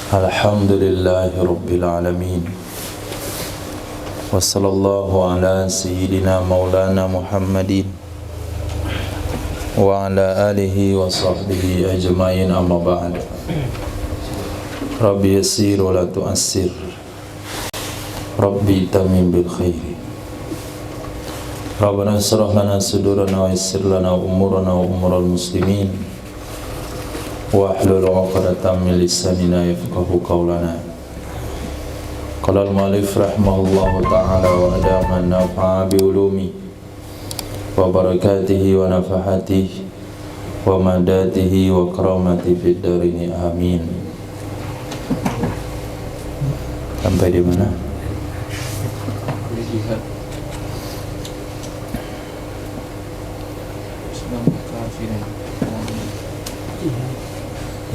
Alhamdulillahi Rabbil Alamin. Wa sallallahu ala sayyidina maulana Muhammadin wa ala alihi wa sahbihi ajma'in, amma ba'd. Rabbi yassir wa la tu'assir, Rabbi tamim bil khairi. Rabbana israh lana sudurana wa yassir lana umurana wa umural muslimin wahlul 'uqdatam min lisanina yafqahu qawlana. Qala al-mu'allif rahimahullahu ta'ala wa adama nafa'a bi ulumi wa barakatihi wa nafahatihi wa madatihi wa karamati fid darini, amin. Sampai di mana?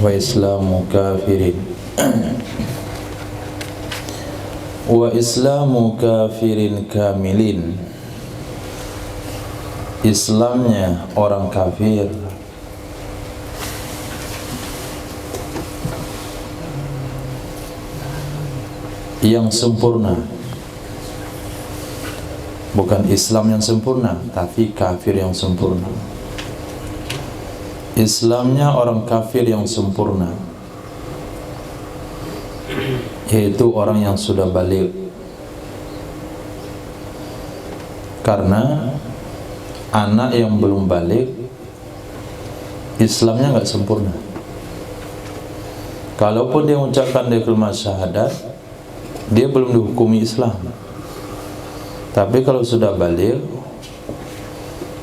Wa islamu kafirin wa islamu kafirin kamilin. Islamnya orang kafir yang sempurna, bukan Islam yang sempurna, tapi kafir yang sempurna. Islamnya orang kafir yang sempurna, yaitu orang yang sudah baligh. Karena anak yang belum baligh, Islamnya nggak sempurna. Kalaupun dia mengucapkan kalimat syahadat, dia belum dihukumi Islam. Tapi kalau sudah baligh,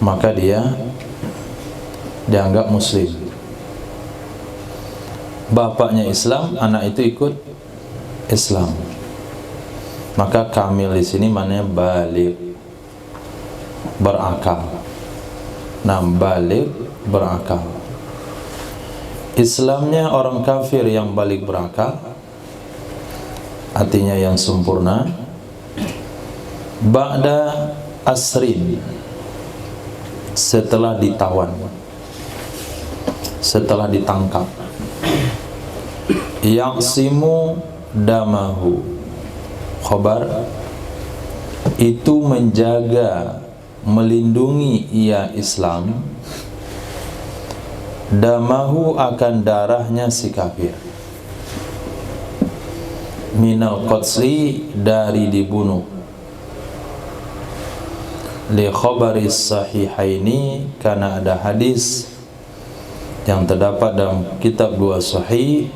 maka dia dianggap muslim. Bapaknya Islam, anak itu ikut Islam. Maka kamil di sini maknanya baligh, berakal. Nah, baligh berakal. Islamnya orang kafir yang baligh berakal, artinya yang sempurna. Ba'da asrin, setelah ditawan, setelah ditangkap. Yaqsimu damahu, khabar itu menjaga, melindungi ia Islam, damahu akan darahnya si kafir, minal qatsi dari dibunuh, li khabaris sahihaini karena ada hadis yang terdapat dalam kitab dua sahih,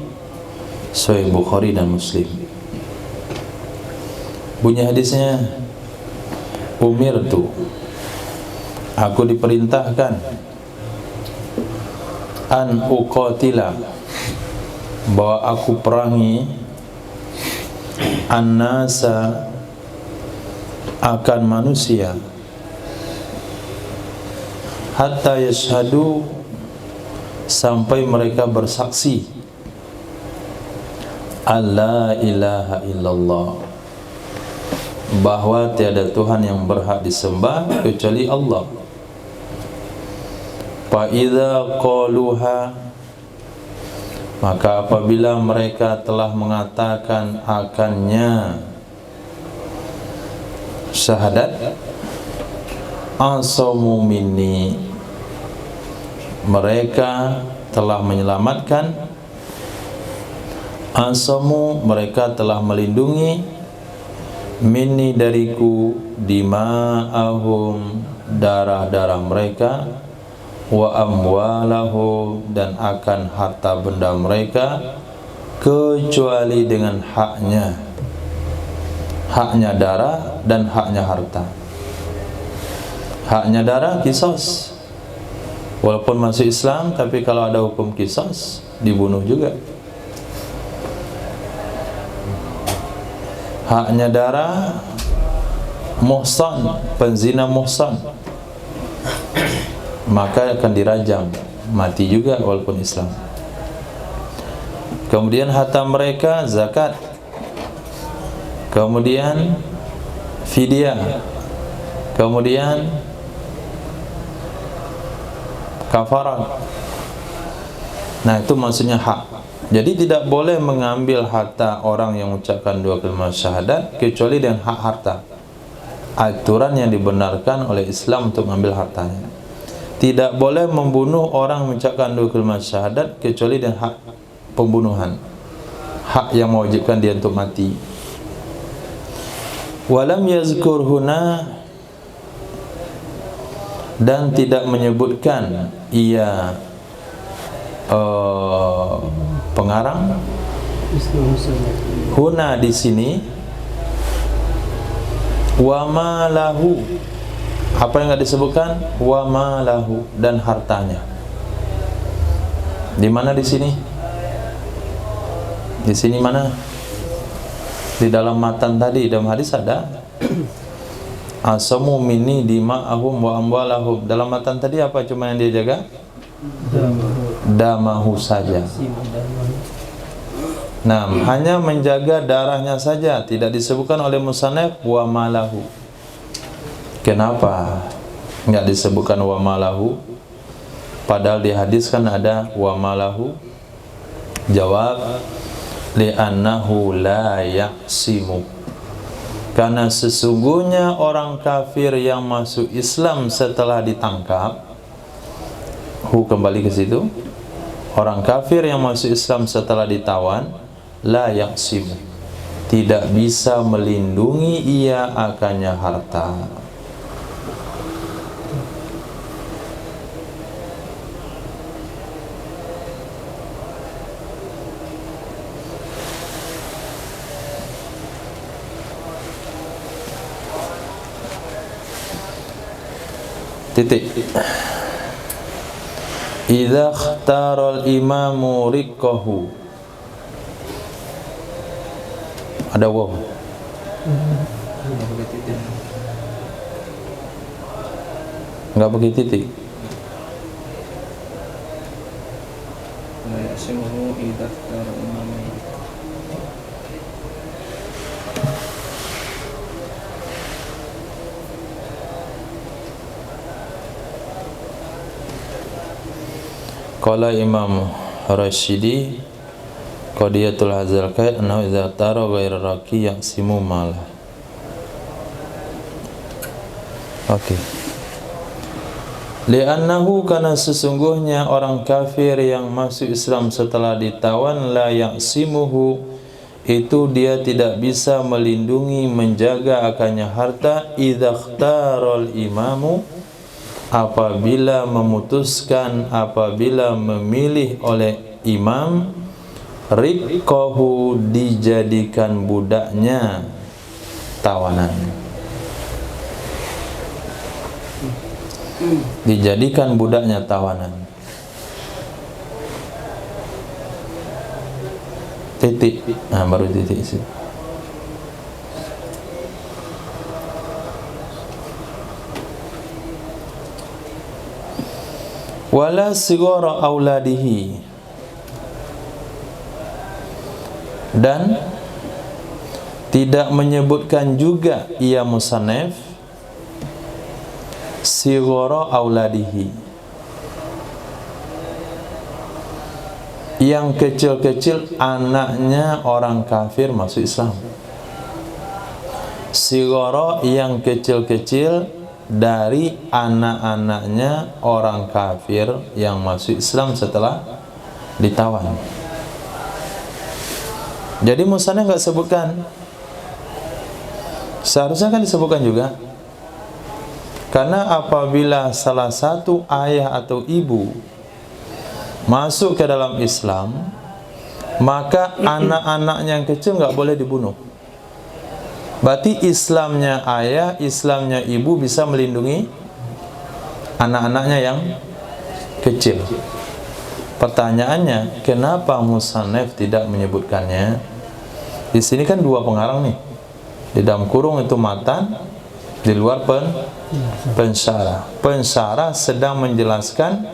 Sahih Bukhari dan Muslim. Bunyi hadisnya, umirtu, aku diperintahkan, an uqatila, bahwa aku perangi, an-nasa, akan manusia, hatta yashhadu, sampai mereka bersaksi, alla ilaha illallah, bahwa tiada Tuhan yang berhak disembah kecuali Allah. Fa idza qaluha, maka apabila mereka telah mengatakan akannya syahadat, asamu minni, mereka telah menyelamatkan, asamu, mereka telah melindungi, minni, dariku, dima'ahum, darah-darah mereka, wa amwalahu, dan akan harta benda mereka, kecuali dengan haknya, haknya darah dan haknya harta. Haknya darah qisas, walaupun masuk Islam, tapi kalau ada hukum qisas, dibunuh juga. Haknya darah, muhsan, penzina muhsan, maka akan dirajam, mati juga walaupun Islam. Kemudian harta mereka zakat, kemudian fidyah, kemudian kafarat. Nah, itu maksudnya hak. Jadi tidak boleh mengambil harta orang yang mengucapkan dua kalimat syahadat kecuali dengan hak harta. Aturan yang dibenarkan oleh Islam untuk mengambil hartanya. Tidak boleh membunuh orang mengucapkan dua kalimat syahadat kecuali dengan hak pembunuhan, hak yang mewajibkan dia untuk mati. Walam yazkur huna, dan tidak menyebutkan ia pengarang. Huna di sini wa ma lahu, apa yang enggak disebutkan? Wa ma lahu, dan hartanya. Di mana di sini? Di sini mana? Di dalam matan tadi, dalam hadis ada asamu minni dima'ahum wa amwalahum. Dalam matan tadi apa cuma yang dia jaga? Damahu saja. Nah, hanya menjaga darahnya saja, tidak disebutkan oleh musannaf wa malahu. Kenapa enggak disebutkan wa malahu? Padahal di hadis kan ada wa malahu. Jawab, li'annahu la yaqsimu. Karena sesungguhnya orang kafir yang masuk Islam setelah ditangkap, kembali ke situ, orang kafir yang masuk Islam setelah ditawan, la yaqsimu, tidak bisa melindungi ia akannya harta. Titik. Idza ikhtaral imamu riqqahu, ada waw, enggak pakai titik. Qala Imam Rasyidi qadiyatul hazal kai annahu idza tara ghairu raqi yaqsimu malah. Oke. Li'annahu, karena sesungguhnya orang kafir yang masuk Islam setelah ditawan, la yaqsimuhu, itu dia tidak bisa melindungi, menjaga akannya harta, idza ikhtaral imamu, apabila memutuskan, apabila memilih oleh imam, riqqahu, dijadikan budaknya tawanan, dijadikan budaknya tawanan. Titik. Nah, baru titik sih. Wala sigara auladihi, dan tidak menyebutkan juga ia musannaf sigara auladihi, yang kecil-kecil anaknya orang kafir masuk Islam. Sigara yang kecil-kecil dari anak-anaknya orang kafir yang masuk Islam setelah ditawan. Jadi musannaf enggak sebutkan. Seharusnya kan disebutkan juga. Karena apabila salah satu ayah atau ibu masuk ke dalam Islam, maka anak-anaknya yang kecil enggak boleh dibunuh. Berarti Islamnya ayah, Islamnya ibu bisa melindungi anak-anaknya yang kecil. Pertanyaannya, kenapa musannaf tidak menyebutkannya? Di sini kan dua pengarang nih. Di dalam kurung itu matan, di luar pensyarah. Pensyarah sedang menjelaskan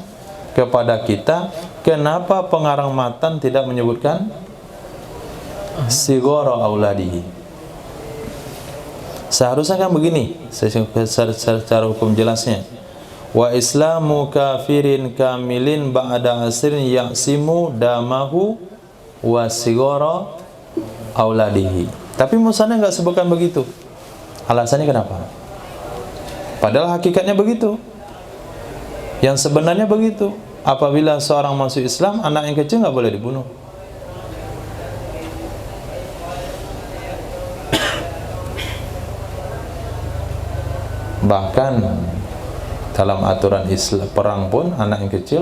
kepada kita kenapa pengarang matan tidak menyebutkan sigara auladihi. Seharusnya kan begini, secara hukum jelasnya. Wa islamu kafirin kamilin ba'da asrin yaqsimu damahu wasigara auladihi. Tapi musannaf enggak sebutkan begitu. Alasannya kenapa? Padahal hakikatnya begitu. Yang sebenarnya begitu. Apabila seorang masuk Islam, anak yang kecil enggak boleh dibunuh. Bahkan dalam aturan Islam perang pun anak yang kecil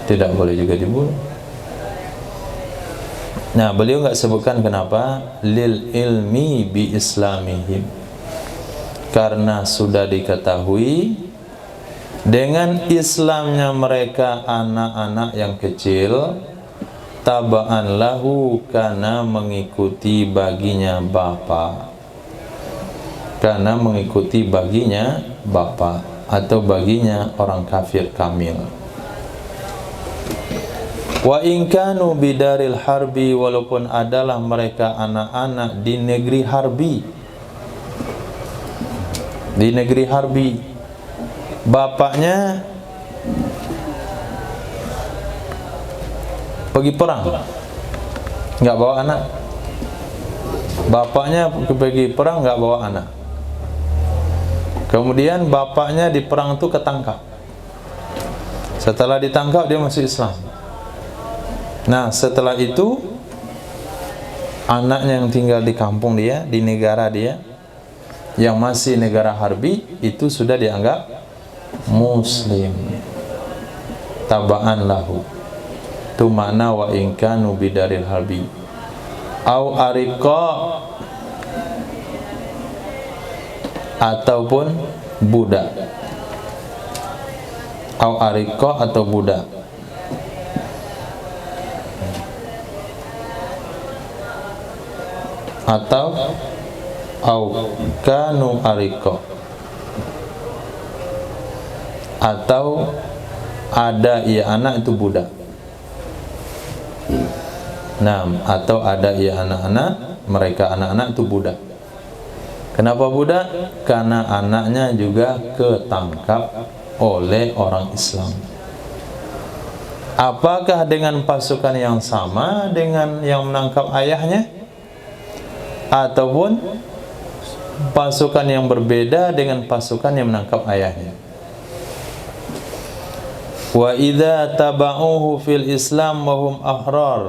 tidak boleh juga dibunuh. Nah, beliau enggak sebutkan kenapa, lil ilmi bi islamihim, karena sudah diketahui dengan Islamnya mereka anak-anak yang kecil, taba'an lahu, karena mengikuti baginya bapa, karena mengikuti baginya bapa atau baginya orang kafir kamil. Wa in kanu bidaril harbi, walaupun adalah mereka anak-anak di negeri harbi, di negeri harbi, bapaknya pergi perang, nggak bawa anak. Bapaknya pergi perang nggak bawa anak. Kemudian bapaknya di perang itu ketangkap. Setelah ditangkap dia masuk Islam. Nah, setelah itu anaknya yang tinggal di kampung dia, di negara dia, yang masih negara harbi, itu sudah dianggap muslim, taba'an lahu. Itu makna wa in kanu bidaril harbi au ariqa, ataupun budak, au ariqa atau budak. Atau au kanu ariqa, atau ada ia anak itu budak. Nah, atau ada ia anak-anak, mereka anak-anak itu budak. Kenapa budak? Karena anaknya juga ketangkap oleh orang Islam. Apakah dengan pasukan yang sama dengan yang menangkap ayahnya? Ataupun pasukan yang berbeda dengan pasukan yang menangkap ayahnya? Wa idza taba'uhu fil Islam wa hum ahrar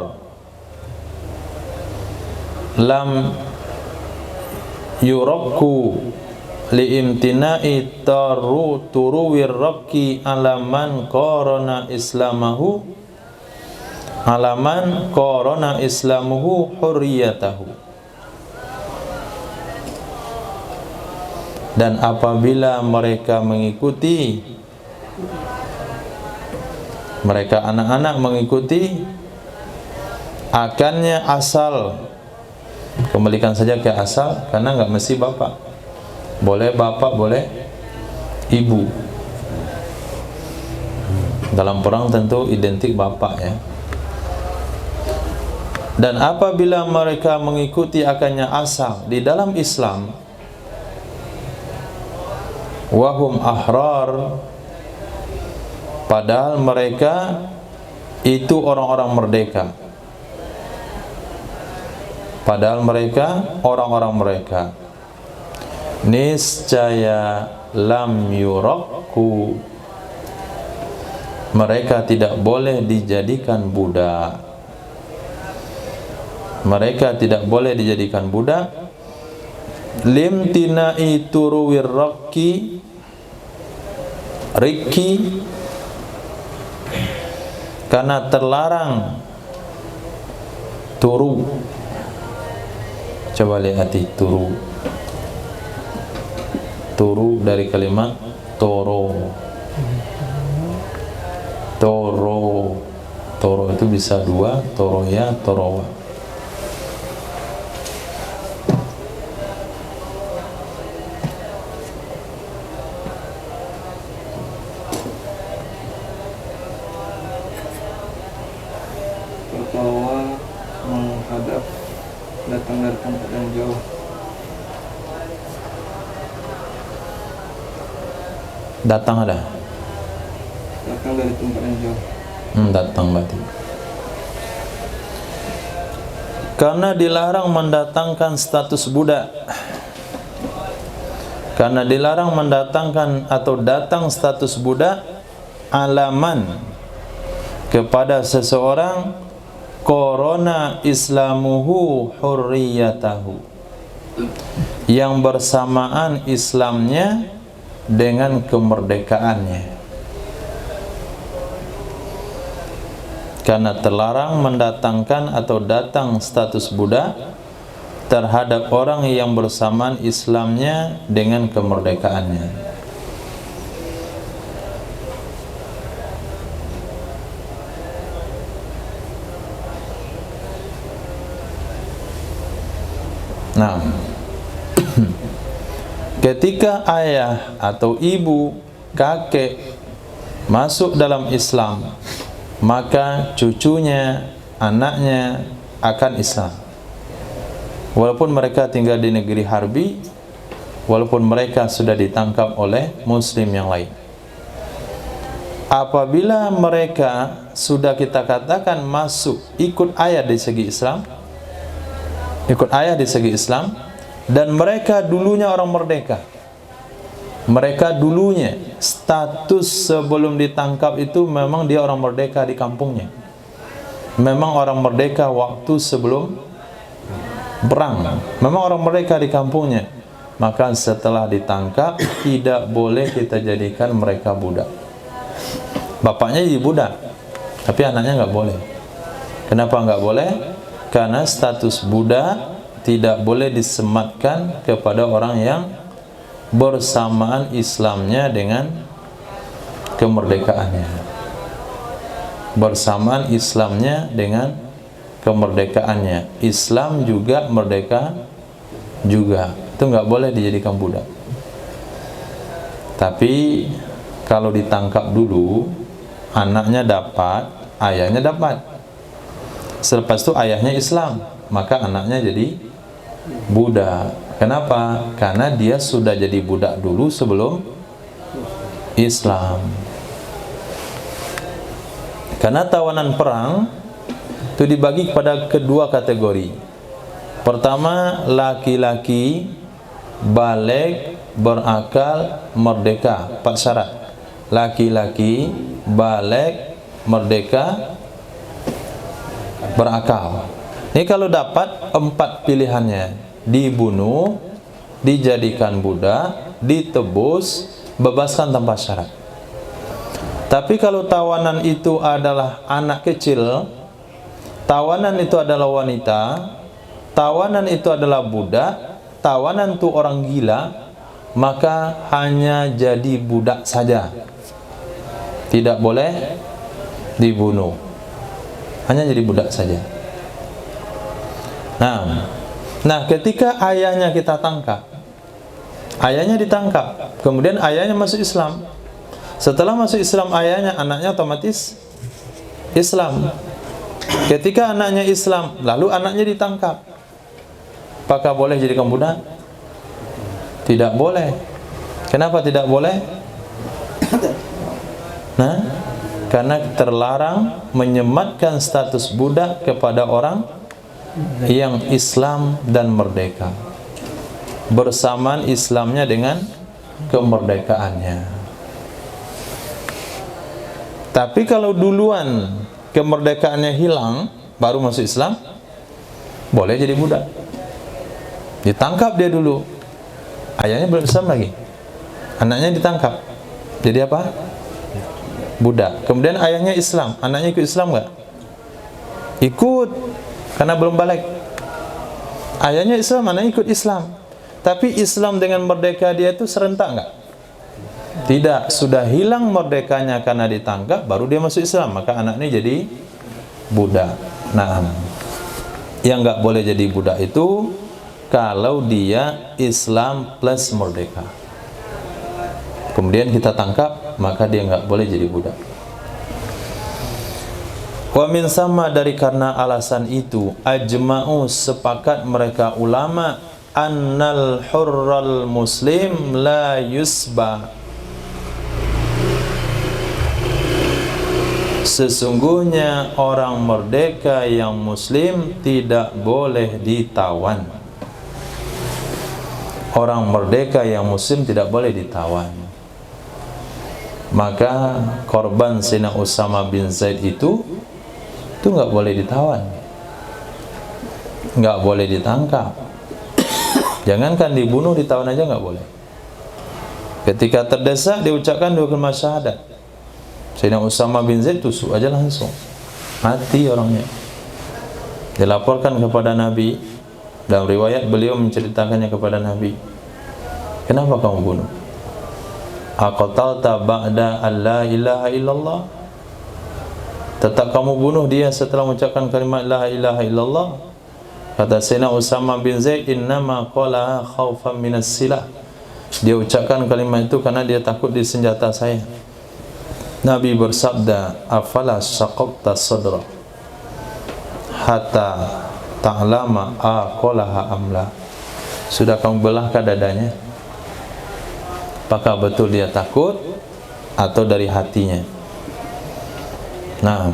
lam yurakku liimtina'i turuwir rakki alaman korona islamahu, alaman korona islamuhu hurriyatahu. Dan apabila mereka mengikuti, mereka anak-anak mengikuti akannya asal, kembalikan saja ke asal, karena nggak mesti bapak, boleh bapak, boleh ibu. Dalam perang tentu identik bapak ya. Dan apabila mereka mengikuti akannya asal di dalam Islam, wahum ahrar, padahal mereka itu orang-orang merdeka, padahal mereka orang-orang mereka, niscaya lam yurakku, mereka tidak boleh dijadikan budak, mereka tidak boleh dijadikan budak, limtina'i turuwir rakki, rikki, karena terlarang turu. Coba lihat turu. Turu dari kalimat toro. Toro. Toro itu bisa dua, toroya, torowa. Torowa menghadap, datang dari tempat yang jauh. Datang ada? Datang dari tempat yang jauh. Datang berarti. Karena dilarang mendatangkan status budak. Karena dilarang mendatangkan atau datang status budak, alaman kepada seseorang korona islamuhu hurriyatahu, yang bersamaan Islamnya dengan kemerdekaannya. Karena terlarang mendatangkan atau datang status budak terhadap orang yang bersamaan Islamnya dengan kemerdekaannya. Nah, ketika ayah atau ibu, kakek masuk dalam Islam, maka cucunya, anaknya akan Islam. Walaupun mereka tinggal di negeri harbi, walaupun mereka sudah ditangkap oleh muslim yang lain. Apabila mereka sudah kita katakan masuk ikut ayah di segi Islam, ikut ayah di segi Islam, dan mereka dulunya orang merdeka, mereka dulunya status sebelum ditangkap itu memang dia orang merdeka di kampungnya, memang orang merdeka waktu sebelum perang, memang orang merdeka di kampungnya, maka setelah ditangkap tidak boleh kita jadikan mereka budak. Bapaknya jadi budak, tapi anaknya nggak boleh. Kenapa nggak boleh? Karena status budak tidak boleh disematkan kepada orang yang bersamaan Islamnya dengan kemerdekaannya. Bersamaan Islamnya dengan kemerdekaannya. Islam juga merdeka juga. Itu nggak boleh dijadikan budak. Tapi kalau ditangkap dulu, anaknya dapat, ayahnya dapat. Selepas itu ayahnya Islam, maka anaknya jadi budak. Kenapa? Karena dia sudah jadi budak dulu sebelum Islam. Karena tawanan perang itu dibagi kepada kedua kategori. Pertama, laki-laki baligh, berakal, merdeka. 4 syarat. Laki-laki baligh, merdeka, berakal. Ini kalau dapat 4 pilihannya: dibunuh, dijadikan budak, ditebus, bebaskan tanpa syarat. Tapi kalau tawanan itu adalah anak kecil, tawanan itu adalah wanita, tawanan itu adalah budak, tawanan itu orang gila, maka hanya jadi budak saja, tidak boleh dibunuh, hanya jadi budak saja. Nah, ketika ayahnya kita tangkap, ayahnya ditangkap, kemudian ayahnya masuk Islam. Setelah masuk Islam ayahnya, anaknya otomatis Islam. Ketika anaknya Islam, lalu anaknya ditangkap, apakah boleh jadikan budak? Tidak boleh. Kenapa tidak boleh? Nah, karena terlarang menyematkan status budak kepada orang yang Islam dan merdeka, bersamaan Islamnya dengan kemerdekaannya. Tapi kalau duluan kemerdekaannya hilang baru masuk Islam, boleh jadi budak. Ditangkap dia dulu, ayahnya belum Islam lagi, anaknya ditangkap, jadi apa? Budak. Kemudian ayahnya Islam, anaknya ikut Islam nggak? Ikut, karena belum balik. Ayahnya Islam, anaknya ikut Islam. Tapi Islam dengan merdeka dia itu serentak nggak? Tidak, sudah hilang merdekanya karena ditangkap, baru dia masuk Islam, maka anaknya jadi budak. Nah, yang nggak boleh jadi budak itu kalau dia Islam plus merdeka. Kemudian kita tangkap, maka dia nggak boleh jadi budak. Wa min sama, dari karena alasan itu, ajma'u, sepakat mereka ulama, annal hurral muslim la yusba, Sesungguhnya orang merdeka yang muslim tidak boleh ditawan. Orang merdeka yang muslim tidak boleh ditawan. Maka korban Sayyidina Usama bin Zaid itu nggak boleh ditawan, nggak boleh ditangkap. Jangankan dibunuh, ditawan aja nggak boleh. Ketika terdesak diucapkan dua kalimat syahadat, Sayyidina Usama bin Zaid tusuk aja langsung mati orangnya. Dilaporkan kepada Nabi, dalam riwayat beliau menceritakannya kepada Nabi, kenapa kamu bunuh? Aqtalta ba'da an la ilaha illallah, tetap kamu bunuh dia setelah mengucapkan kalimat la ilaha illallah? Kata Sayyidina Usama bin Zaid, innama qala khaufan minas silah, dia ucapkan kalimat itu karena dia takut di senjata saya. Nabi bersabda, afala syaqaqta sadra hatta ta'lama aqalaha amla, sudah kamu belahkah dadanya? Apakah betul dia takut atau dari hatinya? Nah,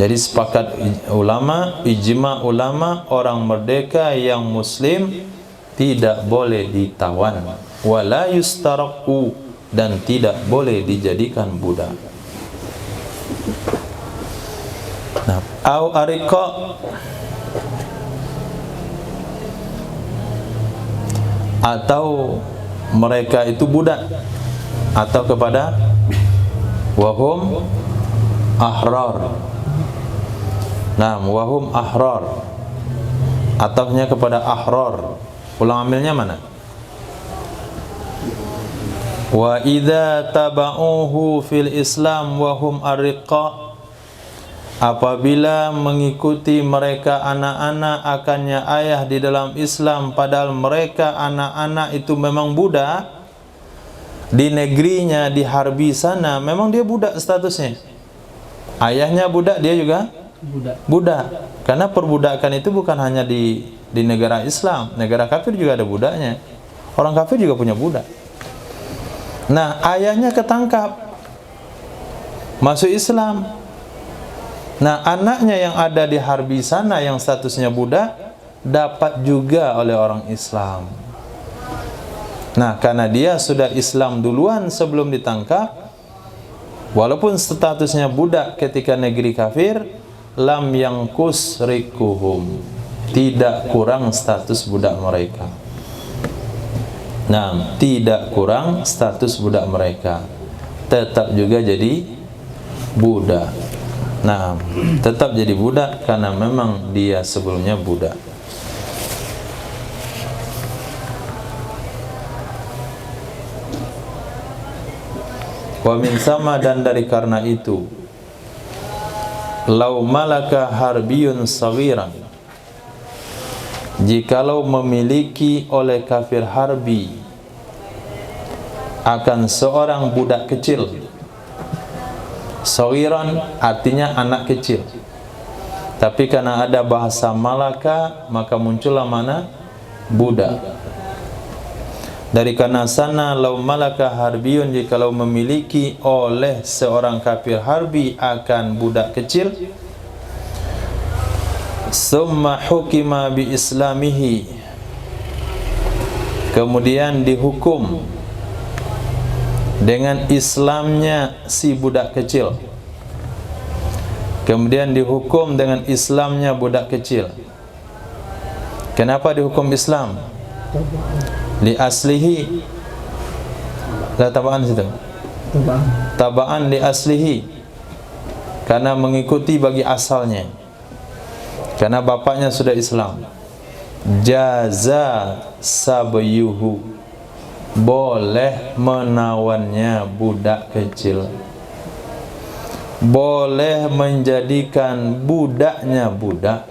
jadi sepakat ulama, ijma ulama, orang merdeka yang muslim tidak boleh ditawan, wala yustaraku, dan tidak boleh dijadikan budak. Nah, au ariqa, atau mereka itu budak, atau kepada wahum ahrar. Nah, wahum ahrar, ataunya kepada ahrar. Ulang amilnya mana? Wa idza taba'uhu fil Islam wa hum ariqa, apabila mengikuti mereka anak-anak akannya ayah di dalam Islam, padahal mereka anak-anak itu memang budak di negerinya, di Harbi sana memang dia budak statusnya. Ayahnya budak, dia juga budak. Karena perbudakan itu bukan hanya di negara Islam, negara kafir juga ada budaknya. Orang kafir juga punya budak. Nah, ayahnya ketangkap masuk Islam. Nah, anaknya yang ada di Harbi sana yang statusnya budak dapat juga oleh orang Islam. Nah, karena dia sudah Islam duluan sebelum ditangkap, walaupun statusnya budak ketika negeri kafir, lam yangkus rikuhum, tidak kurang status budak mereka. Nah, tidak kurang status budak mereka, tetap juga jadi budak. Nah, tetap jadi budak karena memang dia sebelumnya budak. Wa min sama, dan dari karena itu, lau malaka harbiyun sawiran, jikalau memiliki oleh kafir Harbi akan seorang budak kecil. Sawiran artinya anak kecil, tapi karena ada bahasa Malaka maka muncullah mana? Budak. Dari karena sana, lau malaka harbiyun, jikalau memiliki oleh seorang kafir Harbi akan budak kecil, summa hukima bi islamihi, kemudian dihukum dengan Islamnya si budak kecil, kemudian dihukum dengan Islamnya budak kecil. Kenapa dihukum Islam? Li aslihi, la tabaan situ, tabaan li aslihi, karena mengikuti bagi asalnya, karena bapaknya sudah Islam. Jaza sabyuhu, boleh menawannya budak kecil, boleh menjadikan budaknya budak.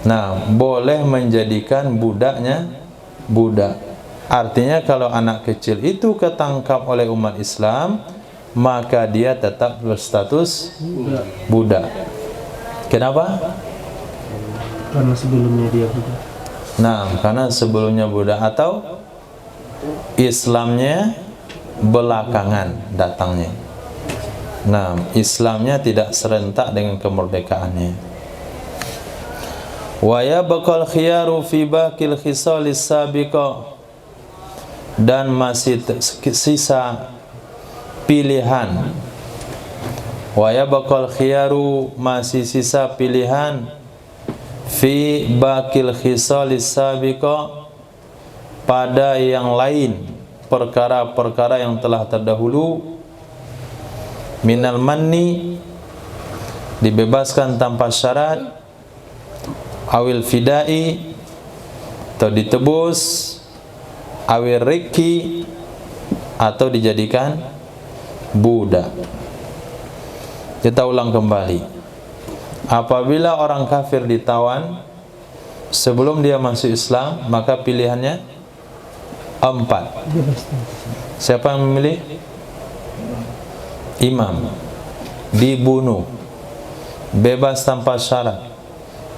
Nah, boleh menjadikan budaknya budak. Artinya kalau anak kecil itu ketangkap oleh umat Islam, maka dia tetap berstatus budak. Kenapa? Karena sebelumnya dia budak. Nah, karena sebelumnya budak atau Islamnya belakangan datangnya. Nah, Islamnya tidak serentak dengan kemerdekaannya. Wa yabqal khiyaru fi baqil khisalis sabiqah, dan masih sisa pilihan. Wa yabqal khiyaru, masih sisa pilihan, fi baqil khisalis sabiqah, pada yang lain perkara-perkara yang telah terdahulu. Minal manni, dibebaskan tanpa syarat, awil fidai, atau ditebus, awil riki, atau dijadikan budak. Kita ulang kembali. Apabila orang kafir ditawan sebelum dia masuk Islam, maka pilihannya 4. Siapa yang memilih? Imam. Dibunuh, bebas tanpa syarat,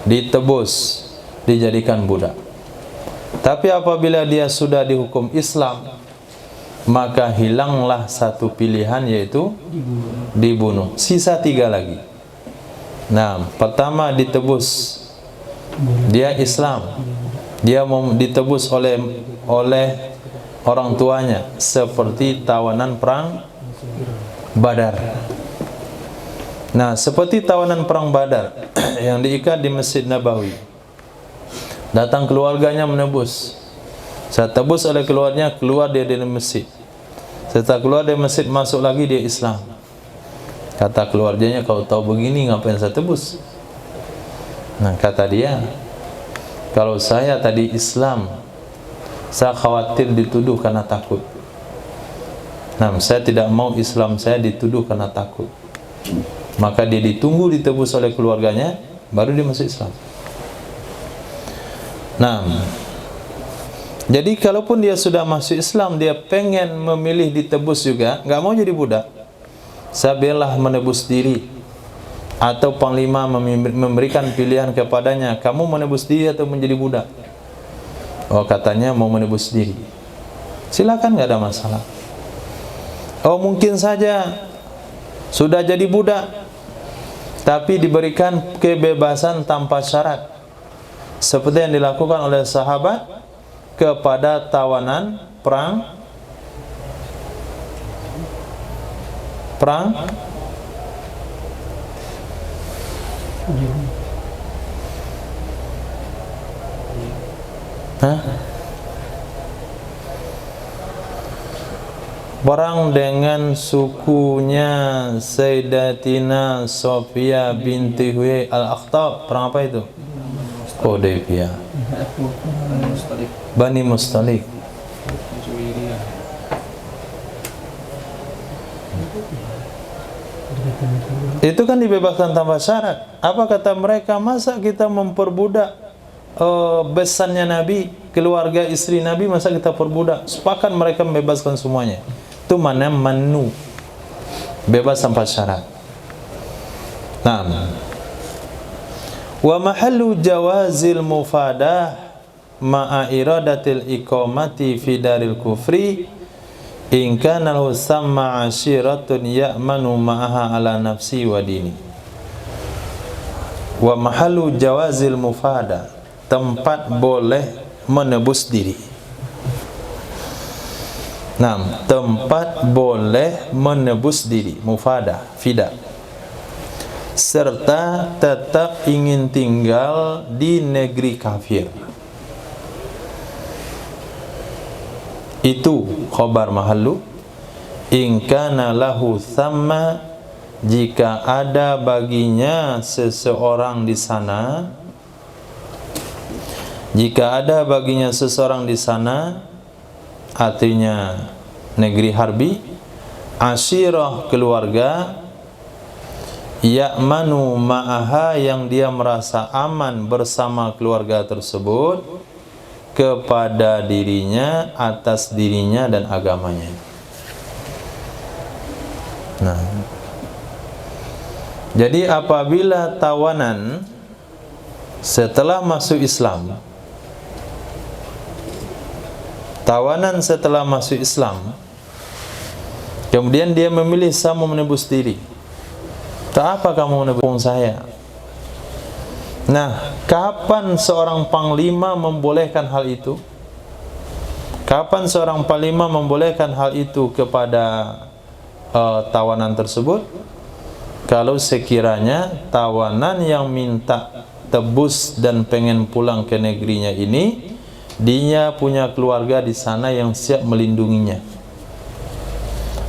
ditebus, dijadikan budak. Tapi apabila dia sudah dihukum Islam, maka hilanglah satu pilihan, yaitu dibunuh. Sisa 3 lagi. Nah, pertama ditebus, dia Islam, dia mau ditebus oleh orang tuanya, seperti tawanan perang Badar. Nah, seperti tawanan perang Badar yang diikat di Masjid Nabawi, datang keluarganya menebus. Saya tebus oleh keluarnya, keluar dia dari masjid. Setelah keluar dari masjid, masuk lagi dia Islam. Kata keluarganya, kau tahu begini, ngapain saya tebus? Nah, kata dia, kalau saya tadi Islam, saya khawatir dituduh karena takut. Nah, saya tidak mau Islam saya dituduh karena takut. Maka dia ditunggu ditebus oleh keluarganya, baru dia masuk Islam. Nah, jadi kalaupun dia sudah masuk Islam, dia pengen memilih ditebus juga, nggak mau jadi budak, saya belah menebus diri, atau panglima memberikan pilihan kepadanya, kamu menebus diri atau menjadi budak? Oh, katanya mau menebus diri. Silakan, nggak ada masalah. Oh, mungkin saja sudah jadi budak, tapi diberikan kebebasan tanpa syarat, seperti yang dilakukan oleh sahabat kepada tawanan perang perang dengan sukunya Sayyidatina Sofia binti Huyai Al-Akhtab. Perang apa itu? Hudaybiyah. Bani Mustalik. Itu kan dibebaskan tanpa syarat. Apa kata mereka? Masa kita memperbudak besannya Nabi, keluarga istri Nabi, masa kita perbudak? Sepakat mereka membebaskan semuanya. Itu mana manu, bebas tanpa syarat. Nah, wa mahallu jawazil mufadah ma'a iradatil iqamati fi daril kufri in kana lahu samma ashiratun ya'manu ma'aha ala nafsi wa dini. Wa mahallu jawazil mufadah, tempat boleh menebus diri. Nah, tempat boleh menebus diri, mufadah, fida, serta tetap ingin tinggal di negeri kafir. Itu khabar mahallu. In kana lahu thamma, jika ada baginya seseorang di sana, jika ada baginya seseorang di sana, artinya negeri harbi, asyirah, keluarga, ya'manu ma'aha, yang dia merasa aman bersama keluarga tersebut, kepada dirinya, atas dirinya dan agamanya. Nah, jadi apabila tawanan setelah masuk Islam, kemudian dia memilih sama menebus diri, Tak apa kamu mendukung saya? Nah, kapan seorang panglima membolehkan hal itu? Kapan seorang panglima membolehkan hal itu kepada tawanan tersebut? Kalau sekiranya tawanan yang minta tebus dan pengen pulang ke negerinya ini, dia punya keluarga di sana yang siap melindunginya.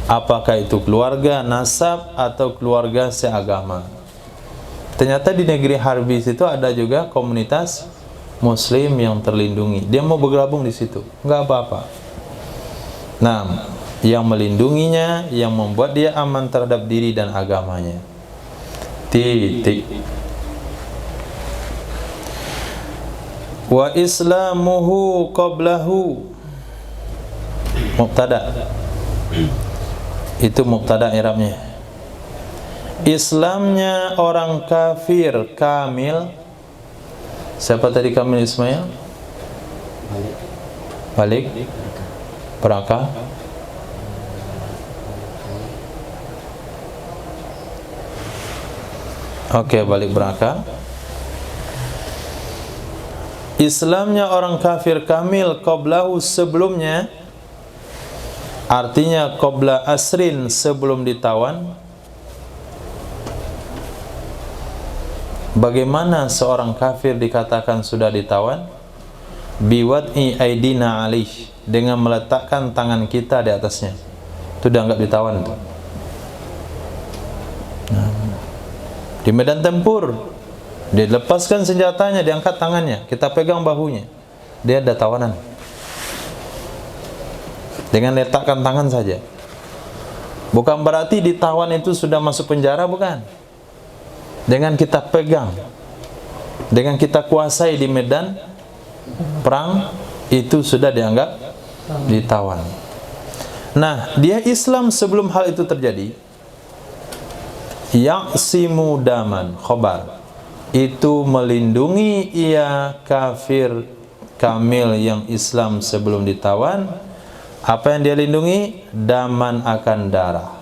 Apakah itu keluarga nasab atau keluarga seagama? Ternyata di negeri Harbis itu ada juga komunitas Muslim yang terlindungi. Dia mau bergabung di situ, nggak apa-apa. Nah, yang melindunginya, yang membuat dia aman terhadap diri dan agamanya. Titik. Wa islamuhu qablahu. Mubtada. Itu mubtada i'rabnya. Islamnya orang kafir kamil. Siapa tadi Kamil Ismail? Balik. Beraka. Oke, balik beraka. Islamnya orang kafir kamil qablahu sebelumnya, artinya qabla asrin sebelum ditawan. Bagaimana seorang kafir dikatakan sudah ditawan? Biwad'i aidina alih, dengan meletakkan tangan kita di atasnya. Itu dianggap ditawan itu. Di medan tempur, dilepaskan senjatanya, diangkat tangannya, kita pegang bahunya, dia ada tawanan. Dengan letakkan tangan saja. Bukan berarti ditawan itu sudah masuk penjara, bukan. Dengan kita pegang, dengan kita kuasai di medan perang, itu sudah dianggap ditawan. Nah, dia Islam sebelum hal itu terjadi. Ya'simu daman, khobar, itu melindungi ia kafir kamil yang Islam sebelum ditawan. Apa yang dia lindungi? Daman akan darah.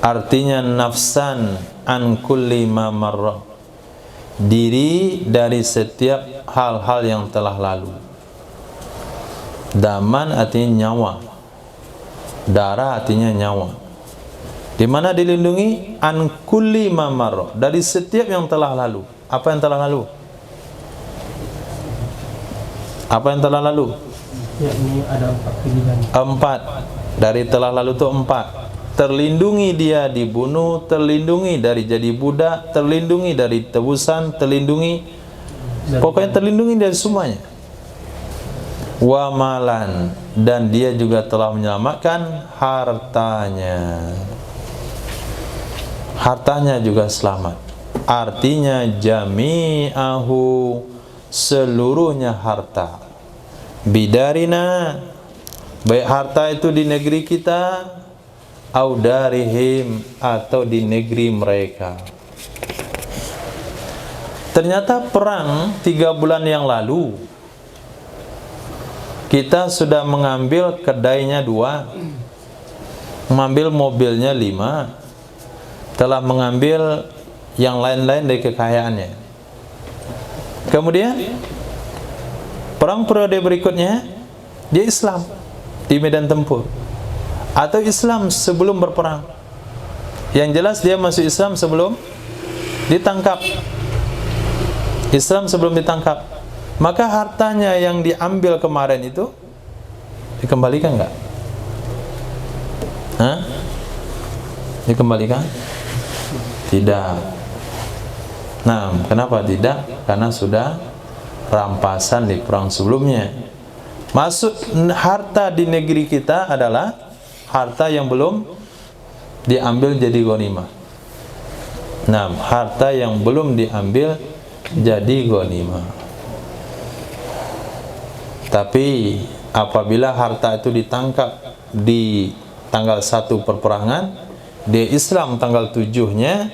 Artinya nafsan an kulli ma marra, diri dari setiap hal-hal yang telah lalu. Daman artinya nyawa, darah artinya nyawa. Di mana dilindungi? An kulli ma marra, dari setiap yang telah lalu. Apa yang telah lalu? Apa yang telah lalu? Ya, ini ada 4 pilihan. 4. Dari telah lalu itu 4. Terlindungi dia dibunuh, terlindungi dari jadi budak, terlindungi dari tebusan, terlindungi, pokoknya terlindungi dari semuanya. Wa malan, dan dia juga telah menyelamatkan hartanya. Hartanya juga selamat. Artinya jami'ahu, seluruhnya harta. Bidarina, baik harta itu di negeri kita, au darihim, atau di negeri mereka. Ternyata perang 3 bulan yang lalu, kita sudah mengambil kedainya 2, mengambil mobilnya 5, telah mengambil yang lain-lain dari kekayaannya. Kemudian perang periode berikutnya, dia Islam di medan tempur, atau Islam sebelum berperang. Yang jelas dia masuk Islam sebelum ditangkap. Islam sebelum ditangkap. Maka hartanya yang diambil kemarin itu dikembalikan enggak? Hah? Dikembalikan? Tidak. Nah, kenapa tidak? Karena sudah rampasan di perang sebelumnya. Maksud harta di negeri kita adalah harta yang belum diambil jadi ghanimah. Nah, harta yang belum diambil jadi ghanimah. Tapi apabila harta itu ditangkap di tanggal 1 perperangan, di Islam tanggal 7-nya,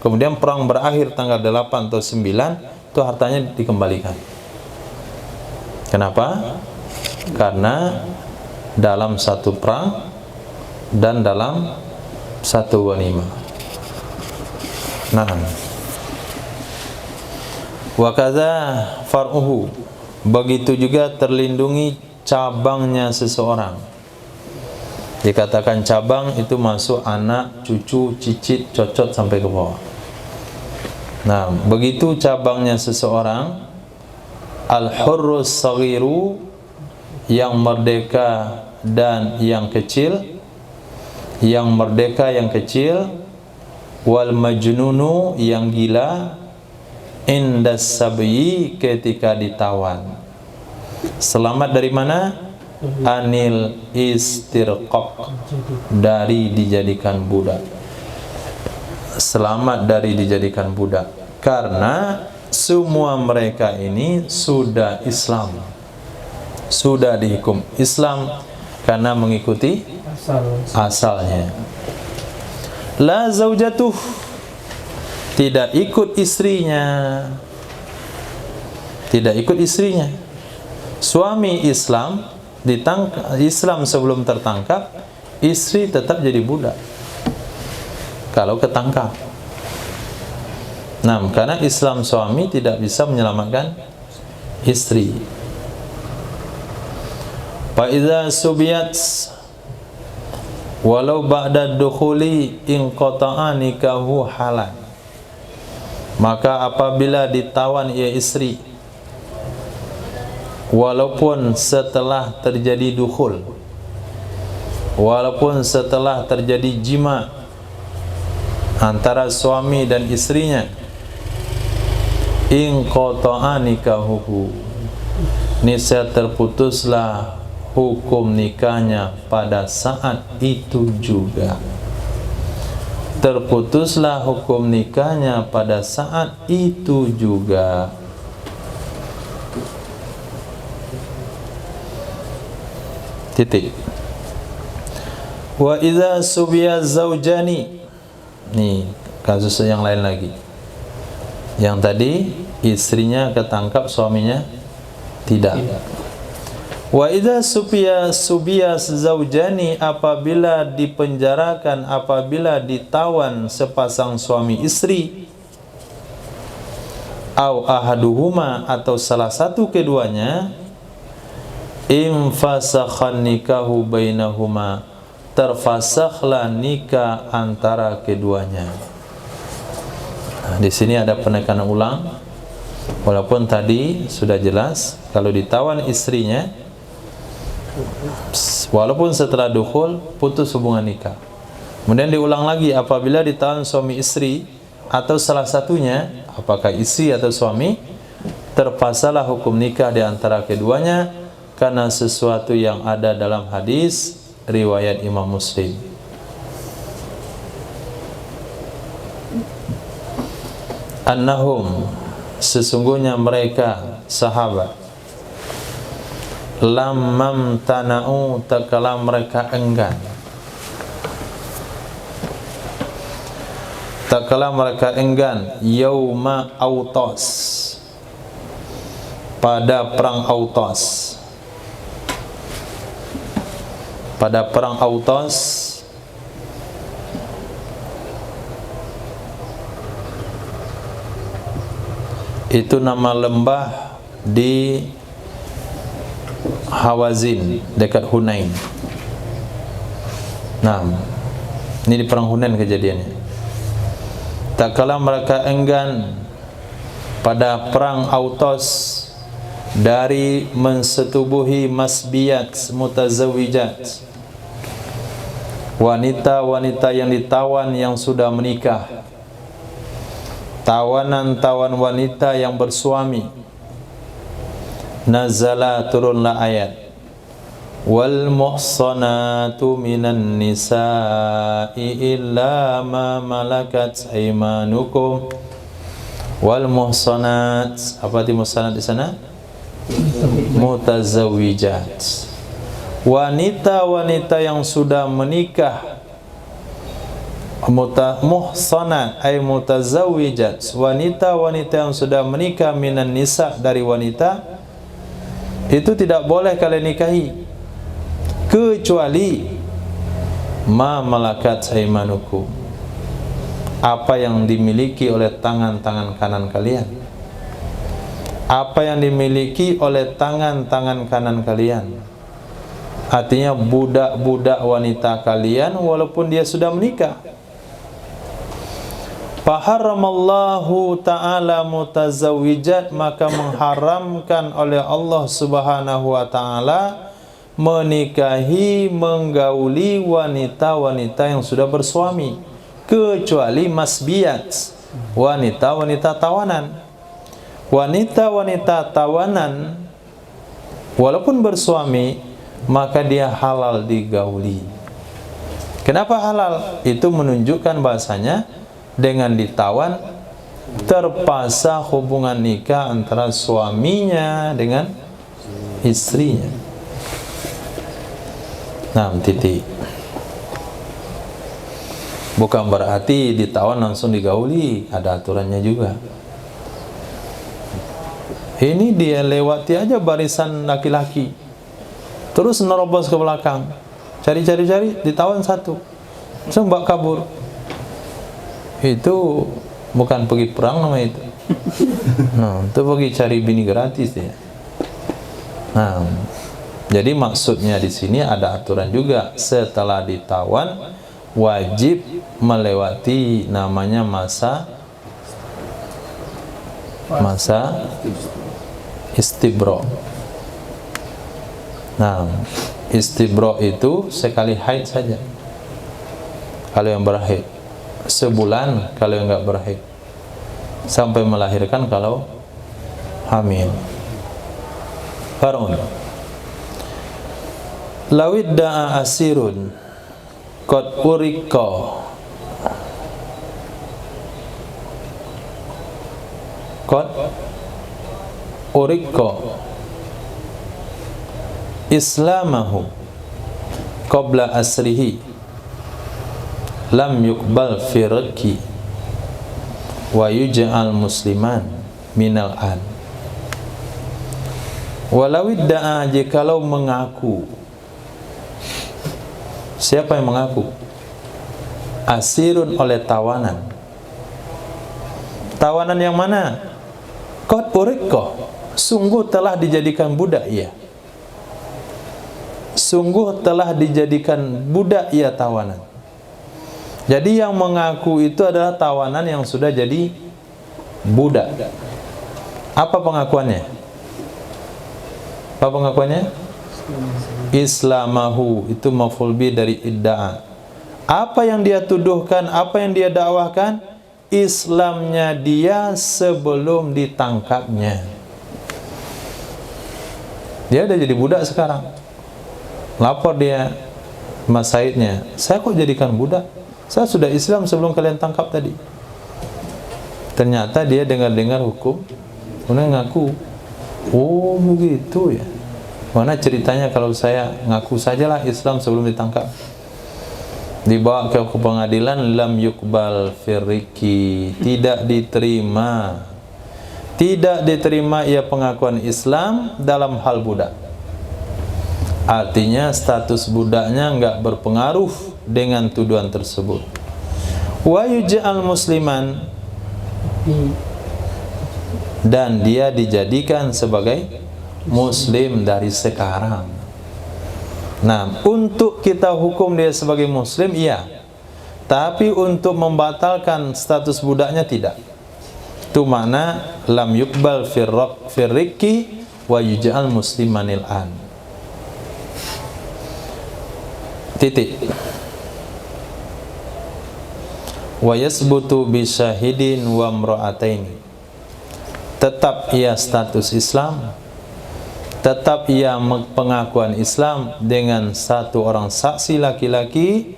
kemudian perang berakhir tanggal 8 atau 9, itu hartanya dikembalikan. Kenapa? Karena dalam satu perang dan dalam satu ghanimah. Nah, wa kadza far'uhu, begitu juga terlindungi cabangnya seseorang. Dikatakan cabang itu masuk anak, cucu, cicit, cocot sampai ke bawah. Nah, begitu cabangnya seseorang, al-hurrus saghiru, yang merdeka dan yang kecil, yang merdeka yang kecil, wal majnunu, yang gila, indas sabyi, ketika ditawan. Selamat dari mana? Anil istirqaq, dari dijadikan budak. Selamat dari dijadikan budak, karena semua mereka ini sudah Islam, sudah dihukum Islam karena mengikuti asalnya. La zaujatuh, tidak ikut istrinya, tidak ikut istrinya. Suami Islam ditangkap, Islam sebelum tertangkap, istri tetap jadi budak kalau ketangkap. Nah, karena Islam suami tidak bisa menyelamatkan istri. Fa idza subiyat walau ba'da dukhuli inqata'a nikahu halan, maka apabila ditawan ia istri walaupun setelah terjadi dukhul, walaupun setelah terjadi jima antara suami dan istrinya, inqata'a nikahuhu, niscaya terputuslah hukum nikahnya pada saat itu juga. Terputuslah hukum nikahnya pada saat itu juga. Titik. Wa idza subiya zaujani, nih kasus yang lain lagi. Yang tadi istrinya ketangkap, suaminya tidak. Wa idza subiya zaujani, apabila dipenjarakan, apabila ditawan sepasang suami istri, au ahaduhuma, atau salah satu keduanya, infasakhan nikahu bainahuma, terfasakhlah nikah antara keduanya. Nah, di sini ada penekanan ulang, walaupun tadi sudah jelas kalau ditawan istrinya, walaupun setelah dukhul, putus hubungan nikah. Kemudian diulang lagi, apabila ditawan suami istri atau salah satunya, apakah istri atau suami, terpasalah hukum nikah di antara keduanya, karena sesuatu yang ada dalam hadis riwayat Imam Muslim. Annahum, sesungguhnya mereka sahabat, lamam tana'u, tatkala mereka enggan, tatkala mereka enggan, yauma Autas, pada perang Autas. Pada perang Autas, itu nama lembah di Hawazin dekat Hunain. Nah, ini di perang Hunain kejadiannya. Tak kala mereka enggan pada perang Autas dari mensetubuhi masbiyat mutazawijat, wanita-wanita yang ditawan yang sudah menikah, tawanan-tawan wanita yang bersuami. Nazala, turunlah ayat, wal muhsanatu minan nisa'i illa ma malakat aymanukum. Wal muhsanat, apa arti muhsanat di sana? Mutazawijat, wanita-wanita yang sudah menikah. Muhsanat ay mutazawijat, wanita-wanita yang sudah menikah, minan nisa, dari wanita, itu tidak boleh kalian nikahi, kecuali ma malakat aimanukum, apa yang dimiliki oleh tangan-tangan kanan kalian, apa yang dimiliki oleh tangan-tangan kanan kalian. Artinya budak-budak wanita kalian walaupun dia sudah menikah. Faharramallahu ta'ala mutazawwijat, maka mengharamkan oleh Allah subhanahu wa ta'ala menikahi, menggauli wanita-wanita yang sudah bersuami, kecuali masbiyat, wanita-wanita tawanan. Wanita-wanita tawanan walaupun bersuami, maka dia halal digauli. Kenapa halal? Itu menunjukkan bahasanya dengan ditawan terpaksa hubungan nikah antara suaminya dengan istrinya. Nah, titik. Bukan berarti ditawan langsung digauli, ada aturannya juga. Ini dia lewati aja barisan laki-laki, terus nerobos ke belakang, cari-cari, ditawan satu, langsung bawa kabur. Itu bukan pergi perang nama itu. Nah, itu pergi cari bini gratis ya. Nah, jadi maksudnya di sini ada aturan juga, setelah ditawan wajib melewati namanya masa istibro. Nah, istibro itu sekali haid saja kalau yang berhaid, sebulan kalau yang enggak berhaid, sampai melahirkan kalau hamil. Farun lawid da'a asirun qad urika islamahu qabla asrihi lam yuqbal firqi wa yuj'al musliman minal an. Walawid da'a, jikalau mengaku. Siapa yang mengaku? Asirun, oleh tawanan. Tawanan yang mana? Qad urika, sungguh telah dijadikan budak ia. Sungguh telah dijadikan budak ia tawanan. Jadi yang mengaku itu adalah tawanan yang sudah jadi budak. Apa pengakuannya? Apa pengakuannya? Islamahu, itu maf'ul bi dari idda'a. Apa yang dia tuduhkan, apa yang dia dakwahkan? Islamnya dia sebelum ditangkapnya. Dia udah jadi budak sekarang. Lapor dia Mas Saidnya, saya kok jadikan budak? Saya sudah Islam sebelum kalian tangkap tadi. Ternyata dia dengar-dengar hukum, kemudian ngaku, oh begitu ya. Mana ceritanya kalau saya ngaku sajalah Islam sebelum ditangkap. Dibawa ke pengadilan, lam yuqbal firqi, tidak diterima. Tidak diterima ia pengakuan Islam dalam hal budak. Artinya status budaknya enggak berpengaruh dengan tuduhan tersebut. Wa yuj'al musliman, dan dia dijadikan sebagai muslim dari sekarang. Nah, untuk kita hukum dia sebagai muslim iya, tapi untuk membatalkan status budaknya tidak. Itu makna lam yuqbal firriqi wa yuj'al muslimanil an. Titik. Wa yasbutu bi syahidin wa imra'ataini, tetap ia status Islam, tetap ia pengakuan Islam dengan satu orang saksi laki-laki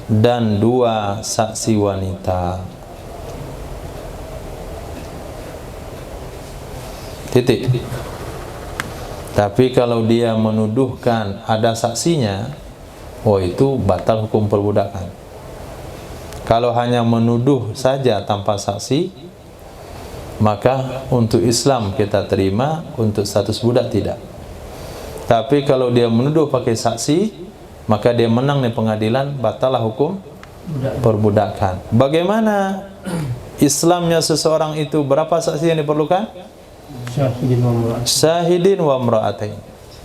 dan dua saksi wanita. Titik. Tapi kalau dia menuduhkan ada saksinya, oh itu batal hukum perbudakan. Kalau hanya menuduh saja tanpa saksi, maka untuk Islam kita terima, untuk status budak tidak. Tapi kalau dia menuduh pakai saksi, maka dia menang di pengadilan, batalah hukum perbudakan. Bagaimana Islamnya seseorang itu? Berapa saksi yang diperlukan? Syahidin wa imra'atain.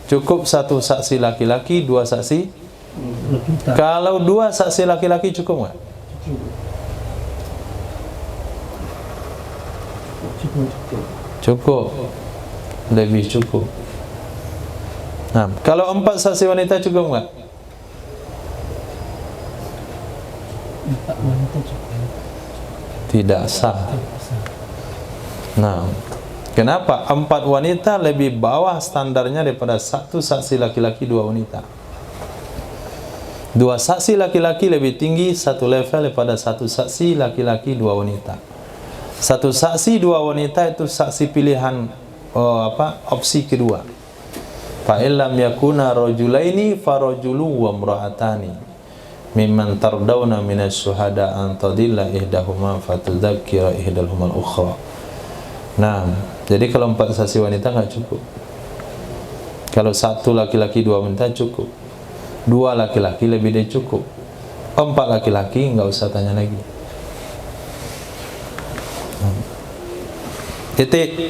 Cukup satu saksi laki-laki, dua saksi. Kalau dua saksi laki-laki cukup nggak? Cukup. Lebih cukup. Nah, kalau 4 saksi wanita cukup nggak? 4 wanita cukup. Tidak sah. Nah, kenapa 4 wanita lebih bawah standarnya daripada 1 saksi laki-laki 2 wanita? 2 saksi laki-laki lebih tinggi 1 level daripada 1 saksi laki-laki 2 wanita. 1 saksi 2 wanita itu saksi pilihan opsi kedua. Fa illam yakuna rajulaini farajulu wa imra'atani mimman tardawna minasy syuhada an tadilla ihdahuma fatudzakkira ihdahumal ukhra. Nah, jadi kalau 4 saksi wanita nggak cukup. Kalau 1 laki-laki 2 wanita cukup. 2 laki-laki lebih dari cukup. 4 laki-laki nggak usah tanya lagi.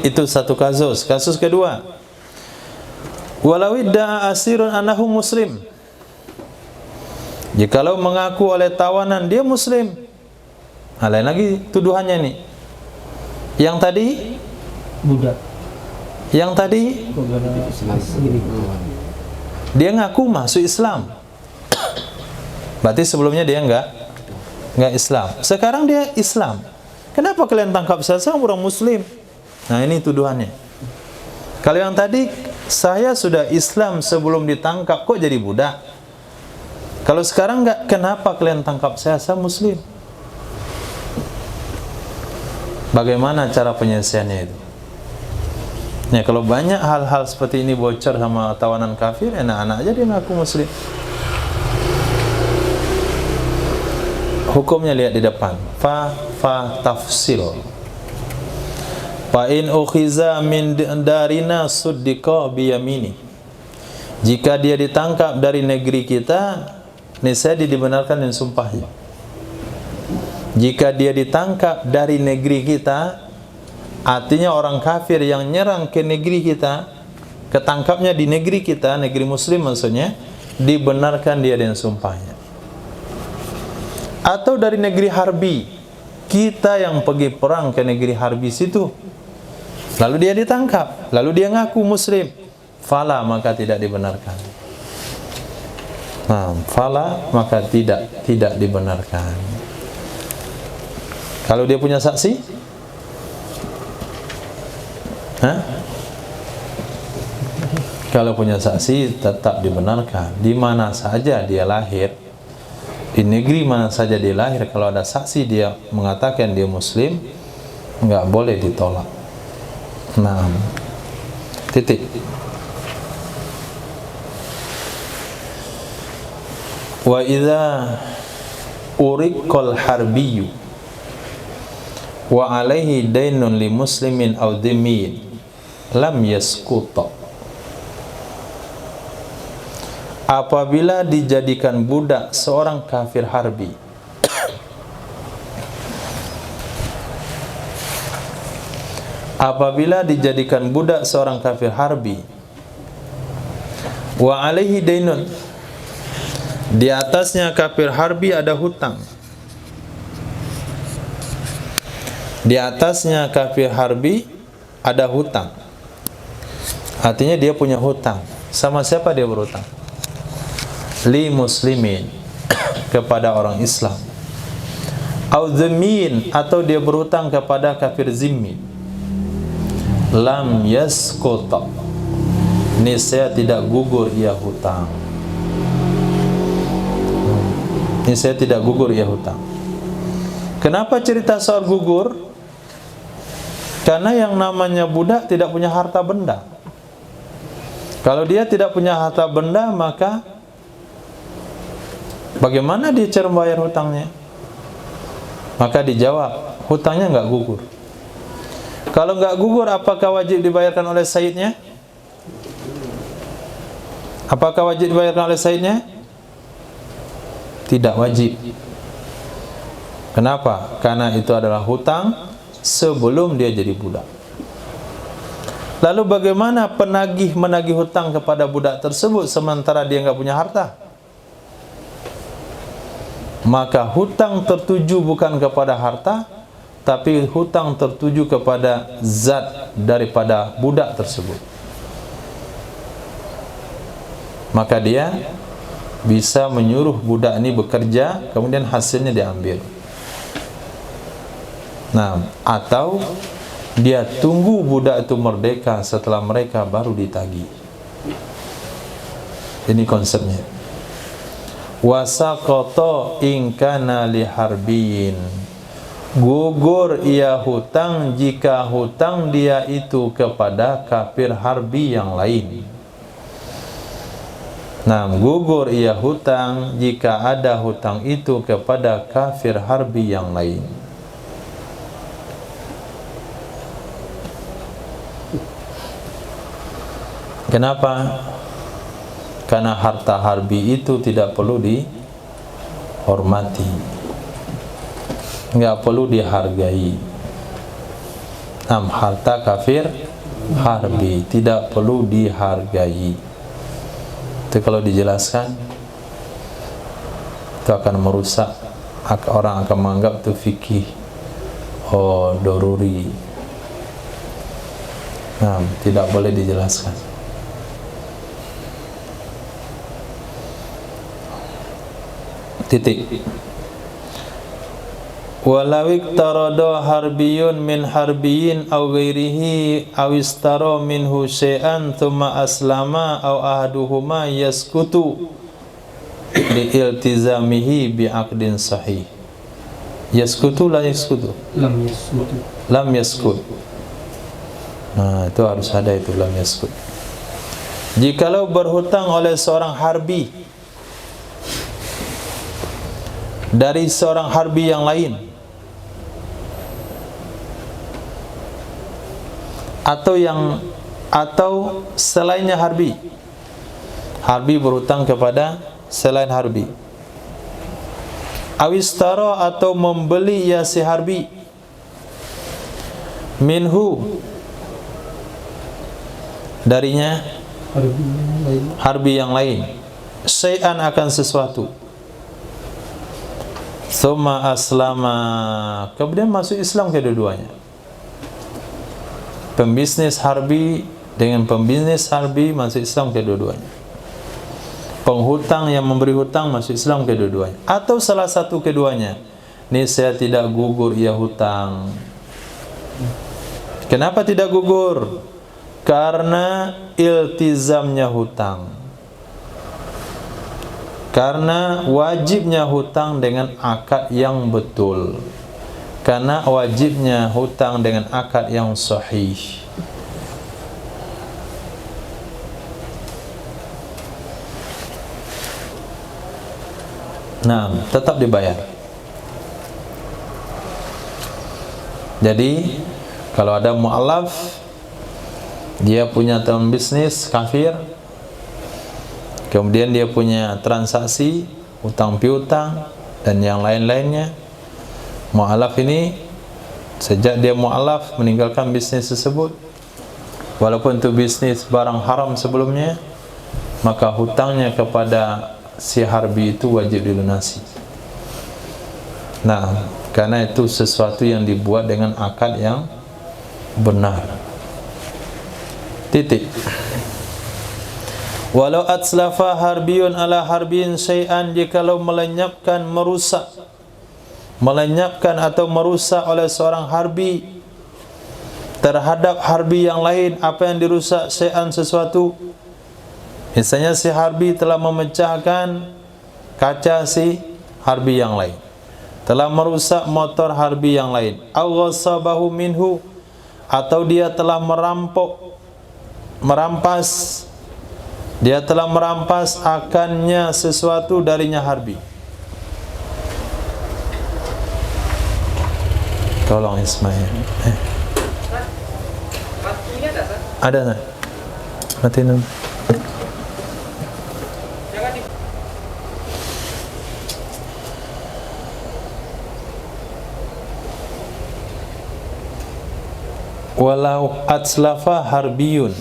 Itu satu kasus. Kasus kedua, walau idda'a asirun annahu muslim. Jikalau mengaku oleh tawanan dia muslim. Lain lagi tuduhannya nih. Yang tadi Budak. Yang tadi dia ngaku masuk Islam. Berarti sebelumnya dia enggak Islam. Sekarang dia Islam. Kenapa kalian tangkap saya orang muslim? Nah, ini tuduhannya. Kalau yang tadi, saya sudah Islam sebelum ditangkap, kok jadi budak? Kalau sekarang enggak, kenapa kalian tangkap saya muslim? Bagaimana cara penyelesaiannya itu? Ya, kalau banyak hal-hal seperti ini bocor sama tawanan kafir, enak-enak aja dia ngaku muslim. Hukumnya lihat di depan. Fa tafsil. Fa in ukhiza min darina suddiqa biyamini. Jika dia ditangkap dari negeri kita, niscaya dia dibenarkan dengan sumpahnya. Jika dia ditangkap dari negeri kita, artinya orang kafir yang nyerang ke negeri kita, ketangkapnya di negeri kita, negeri muslim maksudnya, dibenarkan dia dengan sumpahnya. Atau dari negeri harbi, kita yang pergi perang ke negeri harbi situ, lalu dia ditangkap, lalu dia ngaku muslim, fala maka tidak dibenarkan. Nah, fala maka tidak dibenarkan. Kalau dia punya saksi, kalau punya saksi tetap dibenarkan. Di mana saja dia lahir, di negeri mana saja dia lahir, kalau ada saksi dia mengatakan dia muslim, nggak boleh ditolak. Nah, titik. Wa idza uriqal harbiyyu wa alaihi dainun li muslimin aw dhimmin lam yasquta. Apabila dijadikan budak seorang kafir harbi, apabila dijadikan budak seorang kafir harbi, wa alaihi dainun, di atasnya kafir harbi ada hutang. Di atasnya kafir harbi ada hutang. Artinya dia punya hutang. Sama siapa dia berhutang? Li muslimin, kepada orang Islam. Au dzimmin, atau dia berhutang kepada kafir zimmi. Lam yasquta, niscaya tidak gugur ia hutang. Niscaya tidak gugur ia hutang. Kenapa cerita soal gugur? Karena yang namanya budak tidak punya harta benda. Kalau dia tidak punya harta benda, maka bagaimana dia cara membayar hutangnya? Maka dijawab, hutangnya nggak gugur. Kalau nggak gugur, apakah wajib dibayarkan oleh sayyidnya? Apakah wajib dibayarkan oleh sayyidnya? tidak wajib. Kenapa? Karena itu adalah hutang sebelum dia jadi budak. Lalu bagaimana penagih menagih hutang kepada budak tersebut sementara dia nggak punya harta? Maka hutang tertuju bukan kepada harta, tapi hutang tertuju kepada zat daripada budak tersebut. Maka dia bisa menyuruh budak ini bekerja, kemudian hasilnya diambil. Nah, atau dia tunggu budak itu merdeka, setelah mereka baru ditagih. Ini konsepnya. Wasaqata in kana li harbiyin, gugur ia hutang jika hutang dia itu kepada kafir harbi yang lain. Nah, gugur ia hutang jika ada hutang itu kepada kafir harbi yang lain. Kenapa? Karena harta harbi itu tidak perlu dihormati, nggak perlu dihargai. Harta kafir harbi tidak perlu dihargai. Itu kalau dijelaskan, itu akan merusak. Orang akan menganggap itu fikih, doruri. Tidak boleh dijelaskan. Titik. Walau iktarada harbiyun min harbiyin aw ghairihi aw istara minhu syai'an thumma aslama aw ahaduhuma yaskutu li iltizamihi bi aqdin sahih. Yaskutu la yaskutu? Lam yaskutu. Lam yaskut. Nah, itu harus ada itu lam yaskut. Jikalau berhutang oleh seorang harbi dari seorang harbi yang lain, atau selainnya harbi berhutang kepada selain harbi, awistara atau membeli ya si harbi, minhu darinya harbi yang lain, syai'an akan sesuatu, summa aslama, kemudian masuk Islam kedua-duanya. Pembisnis harbi dengan pembisnis harbi masuk Islam kedua-duanya. Penghutang yang memberi hutang masuk Islam kedua-duanya. Atau salah satu keduanya. Ini saya tidak gugur ia hutang. Kenapa tidak gugur? Karena iltizamnya hutang. Karena wajibnya hutang dengan akad yang betul. Karena wajibnya hutang dengan akad yang sahih. Nah, tetap dibayar. Jadi, kalau ada mu'alaf, dia punya teman bisnis kafir, kemudian dia punya transaksi hutang piutang dan yang lain-lainnya. Mu'alaf ini sejak dia mu'alaf meninggalkan bisnis tersebut, walaupun itu bisnis barang haram sebelumnya, maka hutangnya kepada si harbi itu wajib dilunasi. Nah, karena itu sesuatu yang dibuat dengan akad yang benar. Titik. Walau atslafa harbiyun ala harbin syai'an, jikalau melenyapkan atau merusak oleh seorang harbi terhadap harbi yang lain apa yang dirusak, syai'an sesuatu. Misalnya si harbi telah memecahkan kaca si harbi yang lain, telah merusak motor harbi yang lain, aw ghasabahu minhu, atau dia telah merampas akannya sesuatu darinya harbi. Tolong Ismail. Ada tak? Matiin. walau atslafa harbiyun,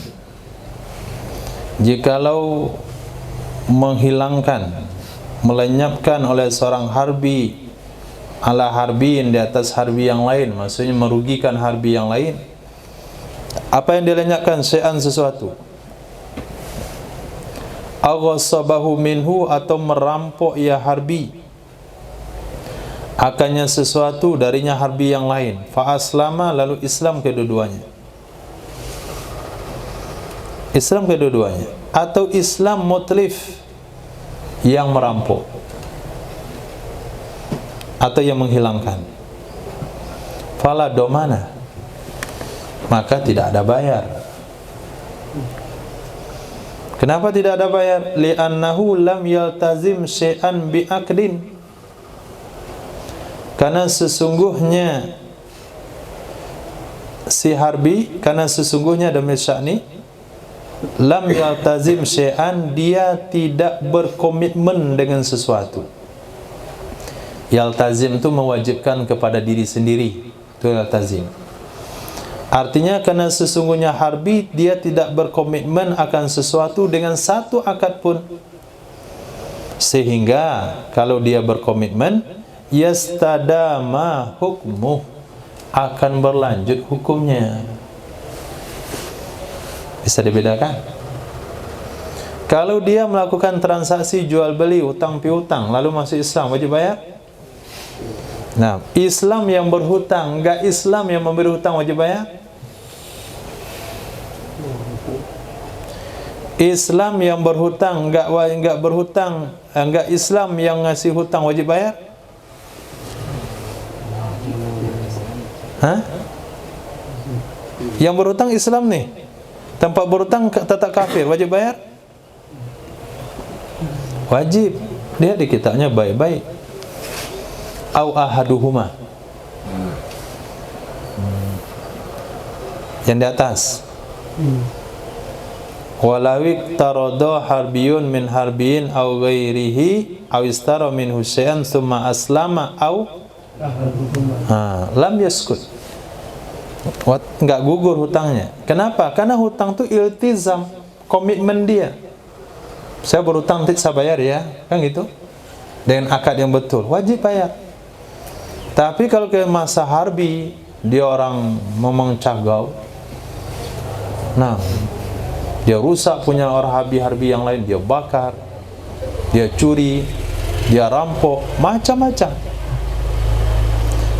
jikalau menghilangkan, melenyapkan oleh seorang harbi ala harbiin, di atas harbi yang lain, maksudnya merugikan harbi yang lain. Apa yang dilenyapkan? Syai'an, sesuatu. Aghasabahu minhu, atau merampok ia harbi akannya sesuatu darinya harbi yang lain. Fa aslama, lalu Islam kedua-duanya. Islam kedua-duanya. Atau Islam mutlif, yang merampok atau yang menghilangkan. Fala domana, maka tidak ada bayar. Kenapa tidak ada bayar? Li'annahu lam yaltazim syai'an bi'aqdin, karena sesungguhnya si harbi, karena sesungguhnya demi sya'ni, lam yaltazim syai'an, dia tidak berkomitmen dengan sesuatu. Yaltazim itu mewajibkan kepada diri sendiri, itu yaltazim. Artinya karena sesungguhnya harbi, dia tidak berkomitmen akan sesuatu dengan satu akad pun, sehingga kalau dia berkomitmen, yastadama hukmuh, akan berlanjut hukumnya. Bisa dibedakan? Kalau dia melakukan transaksi jual beli, utang piutang, lalu masuk Islam, wajib bayar? Nah, Islam yang berhutang, enggak Islam yang memberi hutang, wajib bayar? Islam yang berhutang, enggak berhutang, enggak Islam yang ngasih hutang, wajib bayar? Hah? Yang berhutang Islam nih, tempat berhutang tetap kafir, wajib bayar? Wajib. Dia di kitabnya baik-baik. Au ahaduhuma, yang di atas. Walawik tarodo harbiyun min harbiyin au ghairihi au istara minhu syai'an thumma aslama au lam yaskut, enggak gugur hutangnya. Kenapa? Karena hutang itu iltizam, komitmen dia. Saya berhutang, nanti saya bayar ya, kan gitu, dengan akad yang betul, wajib bayar. Tapi kalau ke masa harbi, dia orang memang cagau, nah dia rusak punya orang harbi yang lain, dia bakar, dia curi, dia rampok, macam-macam.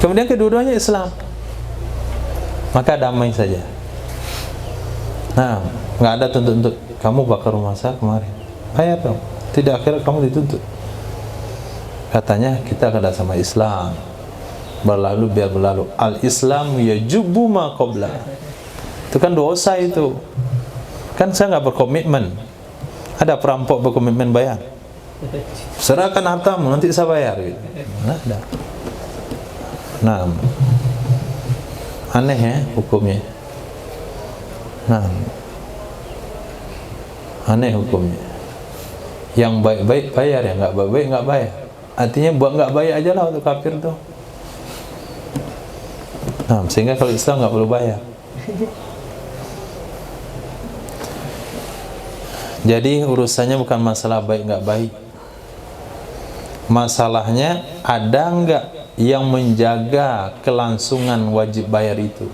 Kemudian kedua-duanya Islam, maka damai saja. Nah, nggak ada tuntut-tuntut, kamu bakar rumah saya kemarin, bayar dong. Tidak, akhirnya kamu dituntut. Katanya kita kada sama Islam, berlalu biar berlalu. Al-Islam yajubu ma qabla. Itu kan dosa itu. Kan saya nggak berkomitmen. Ada perampok berkomitmen bayar, serahkan hartamu, nanti saya bayar gitu. Nah, ada. Nah, aneh ya hukumnya. Nah, aneh hukumnya. Yang baik-baik bayar, yang nggak baik-baik nggak bayar. Artinya buat nggak baik aja lah untuk kafir tuh. Nah, sehingga kalau Islam nggak perlu bayar. Jadi urusannya bukan masalah baik nggak baik. Masalahnya ada nggak yang menjaga kelangsungan wajib bayar itu.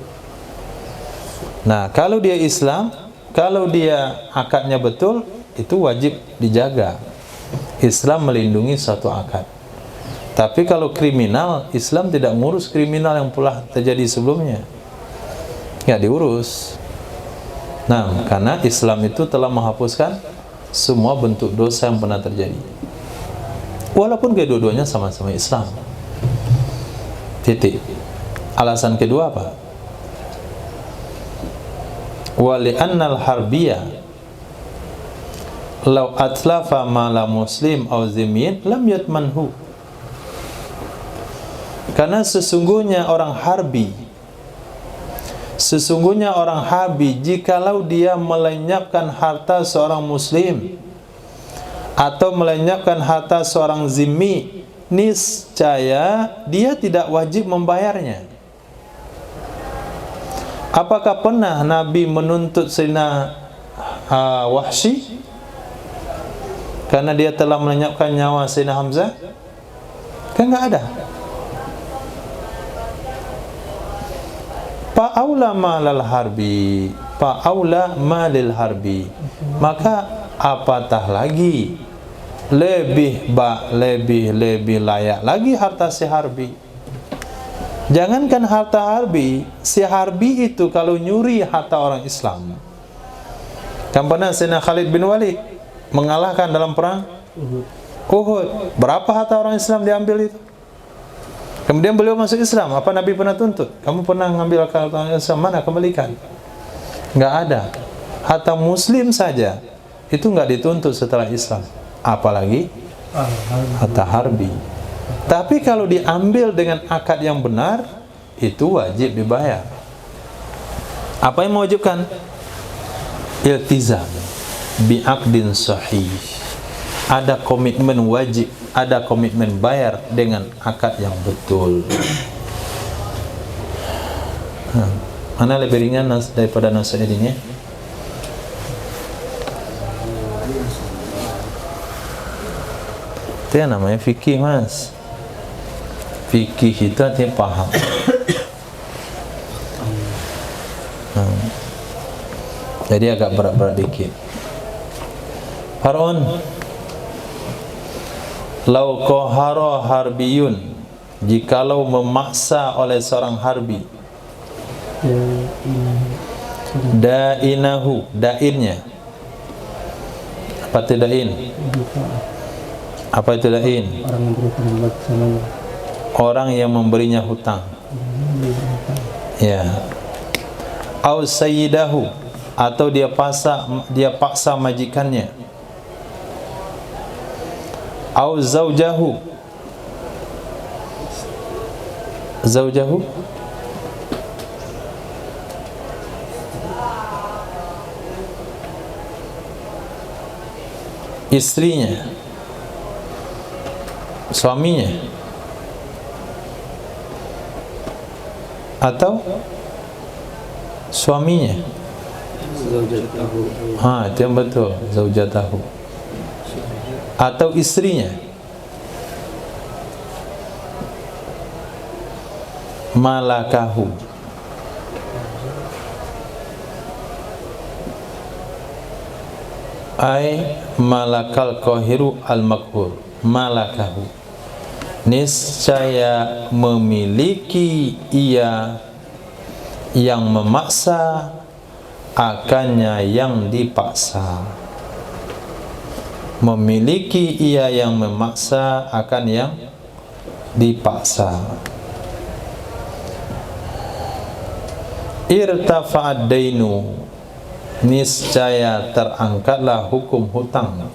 Nah, kalau dia Islam, kalau dia akadnya betul, itu wajib dijaga. Islam melindungi suatu akad. Tapi kalau kriminal, Islam tidak ngurus kriminal yang pernah terjadi sebelumnya, nggak diurus. Nah, karena Islam itu telah menghapuskan semua bentuk dosa yang pernah terjadi, walaupun kedua-duanya sama-sama Islam. Titik. Alasan kedua apa? Wali annal harbiyah law atlafa mala muslim aw zimmin lam yatmanhu. Karena sesungguhnya orang harbi, jikalau dia melenyapkan harta seorang muslim atau melenyapkan harta seorang zimmi, niscaya dia tidak wajib membayarnya. Apakah pernah Nabi menuntut Sayyidina Wahsy karena dia telah melenyapkan nyawa Sayyidina Hamzah? Kan nggak ada. Fa'aula malal harbi, fa'aula malil harbi. Maka apatah lagi lebih layak lagi harta si harbi. Jangankan harta harbi, si harbi itu kalau nyuri harta orang Islam. Kan pernah Sayyidina Khalid bin Walid mengalahkan dalam perang Uhud. Berapa harta orang Islam diambil itu? Kemudian beliau masuk Islam. Apa Nabi pernah tuntut? Kamu pernah ngambil harta orang Islam, mana kembalikan? Nggak ada. Harta Muslim saja itu nggak dituntut setelah Islam. Apalagi harta harbi. Tapi kalau diambil dengan akad yang benar, itu wajib dibayar. Apa yang mewajibkan? Iltizam bi'aqdin sahih. Ada komitmen wajib, ada komitmen bayar dengan akad yang betul. Mana lebih ringan daripada nasihat ini? Itu yang namanya fikih, Mas. Fikih itu artinya paham. Jadi agak berat-berat dikit. Harun, lau qahara harbiyun, jikalau memaksa oleh seorang harbi, dainahu, dainnya. Apa itu dain? Apa itu dain? Orang yang memberinya hutang. Ya. Au sayyidahu, atau dia paksa majikannya. Au zaujahu. Zaujahu istrinya, suaminya, atau suaminya. Itu yang betul, zaujatahu. Atau istrinya. Malakahu. Ai malakal qahiru al-makhur. Malakahu. Niscaya memiliki ia yang memaksa akannya yang dipaksa. Memiliki ia yang memaksa akan yang dipaksa. Irtafa'ad dainu, niscaya terangkatlah hukum hutang.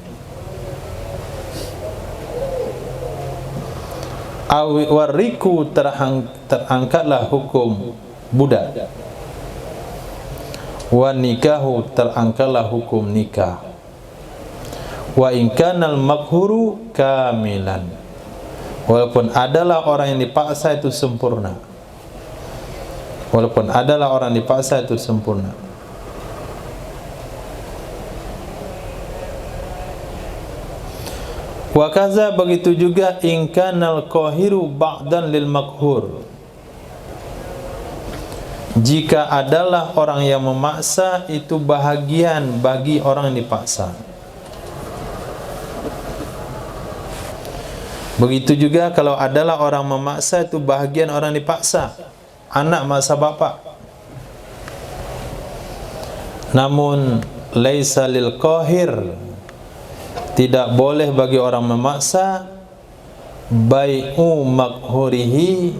Wariku, terangkatlah hukum budak. Wa nikahu, terangkatlah hukum nikah. Wa in kanal makhuru kamilan, walaupun adalah orang yang dipaksa itu sempurna. Walaupun adalah orang yang dipaksa itu sempurna. Wa kaza, begitu juga in kanal qahiru ba'dan lil makhur, jika adalah orang yang memaksa itu bahagian bagi orang yang dipaksa. Begitu juga kalau adalah orang memaksa itu bahagian orang dipaksa. Anak maksa bapak. Namun laisa lil qahir, tidak boleh bagi orang memaksa bai'u makhurihi,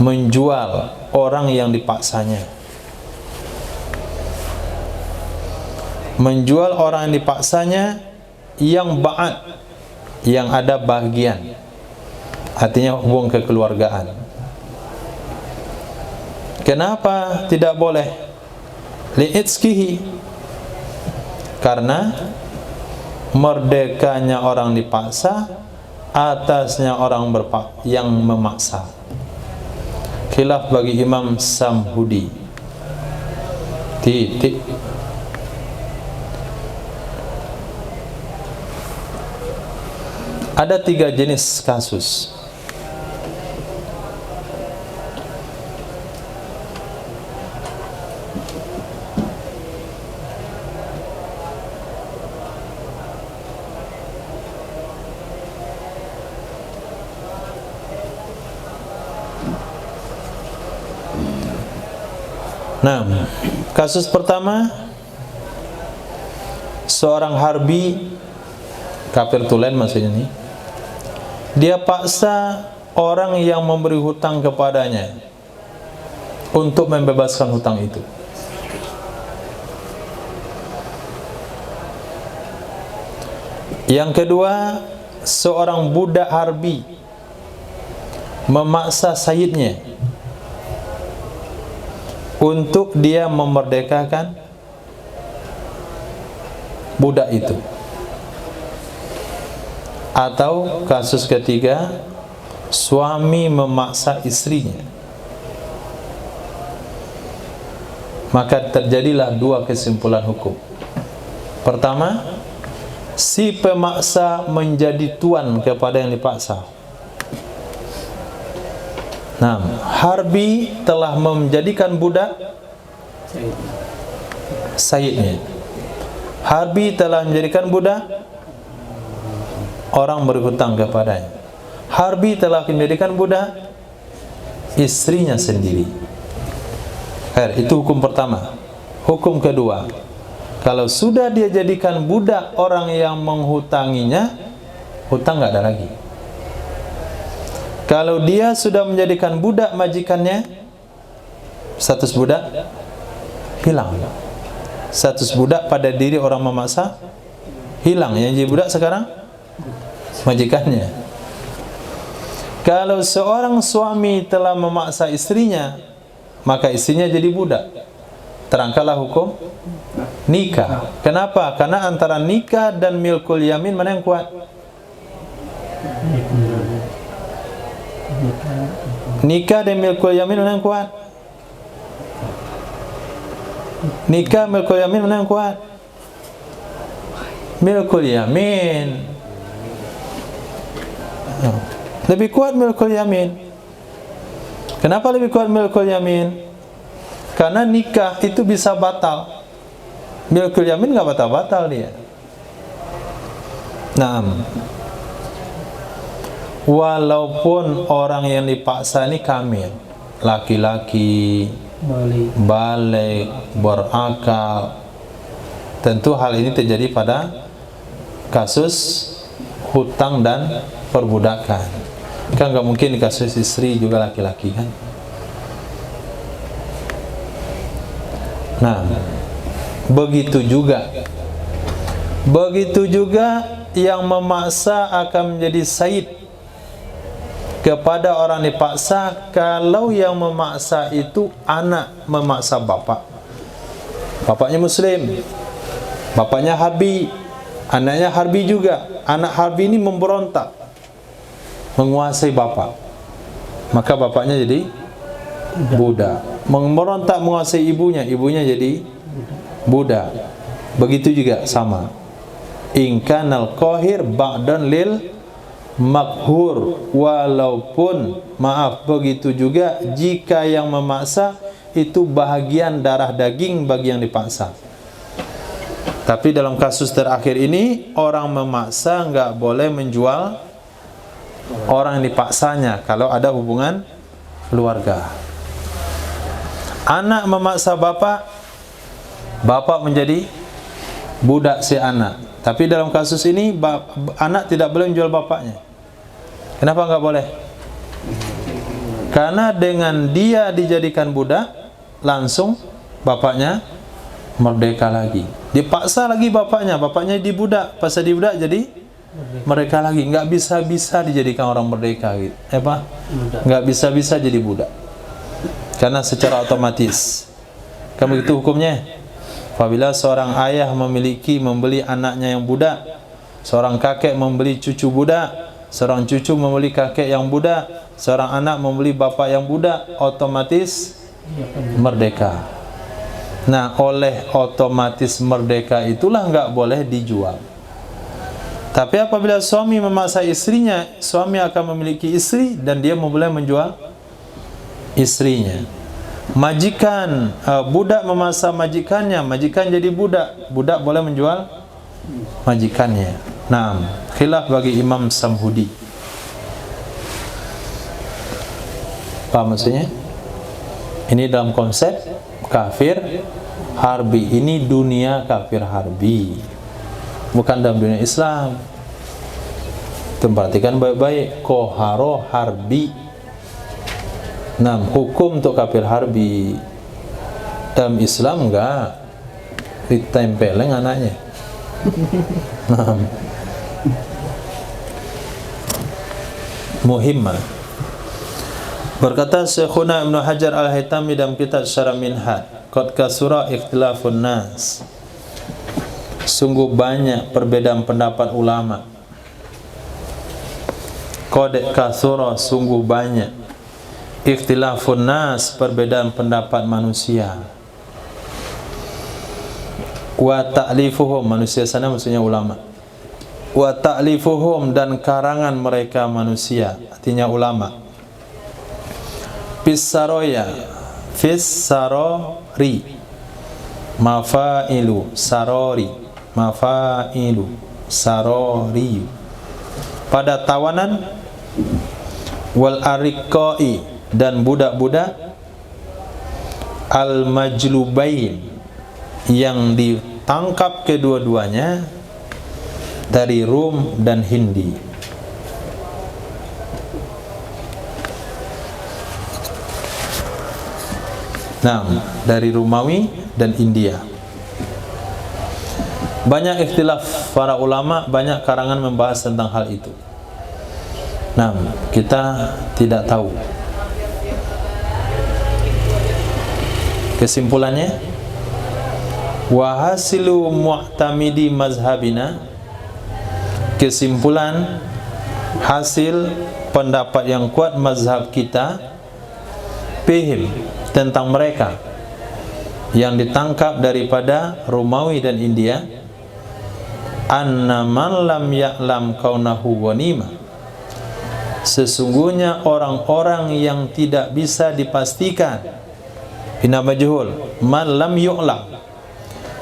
menjual orang yang dipaksanya. Menjual orang yang dipaksanya yang ba'at, yang ada bahagian, artinya hubung kekeluargaan. Kenapa tidak boleh? Li'itskihi, karena merdekanya orang dipaksa atasnya orang yang memaksa. khilaf bagi Imam Samhudi. Titik. Ada 3 jenis kasus. Nah, kasus pertama, seorang harbi, kafir tulen maksudnya nih, dia paksa orang yang memberi hutang kepadanya untuk membebaskan hutang itu. Yang kedua, seorang budak harbi memaksa sayyidnya untuk dia memerdekakan budak itu. Atau kasus ketiga, suami memaksa istrinya. Maka terjadilah 2 kesimpulan hukum. Pertama, si pemaksa menjadi tuan kepada yang dipaksa. Nah, harbi telah menjadikan budak sayyidnya. Harbi telah menjadikan budak orang berhutang kepadanya. Harbi telah menjadikan budak istrinya sendiri. Itu hukum pertama. Hukum kedua, kalau sudah dia jadikan budak orang yang menghutanginya, hutang nggak ada lagi. Kalau dia sudah menjadikan budak majikannya, status budak hilang. Status budak pada diri orang memaksa hilang. Yang jadi budak sekarang majikannya. Kalau seorang suami telah memaksa istrinya, maka istrinya jadi budak. Terangkatlah hukum nikah. Kenapa? Karena antara nikah dan milkul yamin mana yang kuat? Nikah dan milkul yamin mana yang kuat? Nikah milkul yamin mana yang kuat? Milkul yamin. Lebih kuat milkul yamin. Kenapa lebih kuat milkul yamin? Karena nikah itu bisa batal. Milkul yamin nggak batal-batal dia. Nah, walaupun orang yang dipaksa ini kamil, laki-laki, balik, berakal, tentu hal ini terjadi pada kasus hutang dan perbudakan. Kan nggak mungkin di kasus istri juga laki-laki kan. Nah, begitu juga yang memaksa akan menjadi sayyid kepada orang dipaksa kalau yang memaksa itu anak memaksa bapak. Bapaknya muslim, bapaknya harbi, anaknya harbi juga. Anak harbi ini memberontak, menguasai bapak, maka bapaknya jadi budak. Memberontak menguasai ibunya, ibunya jadi budak. Begitu juga sama. In kanal qahir ba'dan lil makhur, walaupun maaf begitu juga jika yang memaksa itu bahagian darah daging bagi yang dipaksa. Tapi dalam kasus terakhir ini, orang memaksa nggak boleh menjual orang yang dipaksanya kalau ada hubungan keluarga. Anak memaksa bapak, bapak menjadi budak si anak. Tapi dalam kasus ini anak tidak boleh menjual bapaknya. Kenapa nggak boleh? Karena dengan dia dijadikan budak, langsung bapaknya merdeka lagi. Dipaksa lagi bapaknya jadi budak. Pasal di budak jadi merdeka lagi. Nggak bisa-bisa dijadikan orang merdeka gitu. Nggak bisa-bisa jadi budak. Karena secara otomatis. Kan begitu hukumnya. Apabila seorang ayah membeli anaknya yang budak, seorang kakek membeli cucu budak, seorang cucu membeli kakek yang budak, seorang anak membeli bapak yang budak, otomatis merdeka. Nah, oleh otomatis merdeka itulah nggak boleh dijual. Tapi apabila suami memaksa istrinya, suami akan memiliki istri dan dia boleh menjual istrinya. Majikan, budak memaksa majikannya, majikan jadi budak, budak boleh menjual majikannya. Nah, khilaf bagi Imam Samhudi. Paham maksudnya? Ini dalam konsep kafir harbi. Ini dunia kafir harbi, bukan dalam dunia Islam. Perhatikan baik-baik, koharo harbi. Nah, hukum untuk kafir harbi. Dalam Islam enggak ditempelin anaknya. Nah, muhimmah. Berkata Syekhuna Ibnu Hajar Al-Haytami dalam kitab Syarah Minhaj, qad kasura ikhtilafun nas. Sungguh banyak perbedaan pendapat ulama. Qad kasura, sungguh banyak. Ikhtilafun nas, perbedaan pendapat manusia. Wa ta'lifuhum, manusia sana maksudnya ulama. Wa ta'lifuhum, dan karangan mereka manusia, artinya ulama. Fissaroya, fissarori, mafailu, sarori, mafailu, sarori. Pada tawanan, wal ariqai, dan budak-budak, al majlubain, yang ditangkap kedua-duanya dari Rum dan Hindi. Nah, dari Romawi dan India. Banyak ikhtilaf para ulama, banyak karangan membahas tentang hal itu. Nah, kita tidak tahu. Kesimpulannya, wa hasilu mu'tamidi mazhabina, kesimpulan hasil pendapat yang kuat mazhab kita, fihim, tentang mereka yang ditangkap daripada Romawi dan India, anna man lam ya'lam kaunahu ghanimah, sesungguhnya orang-orang yang tidak bisa dipastikan, bina majhul, man lam yu'lam,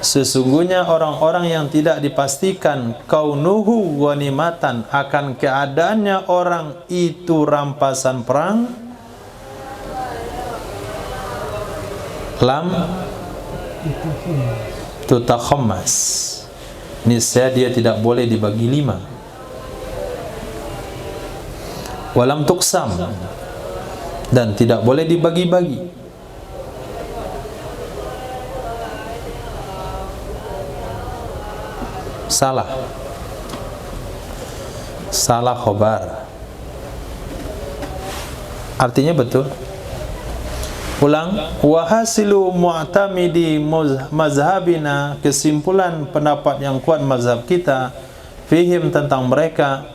sesungguhnya orang-orang yang tidak dipastikan kaunuhu ghanimatan, akan keadaannya orang itu rampasan perang, lam tutakhammas, niscaya dia tidak boleh dibagi 5. Walam tuksam, dan tidak boleh dibagi-bagi. Salah khobar. Artinya betul. Ulang, wa hasilu mu'tamidi mazhabina, kesimpulan pendapat yang kuat mazhab kita, fihim, tentang mereka,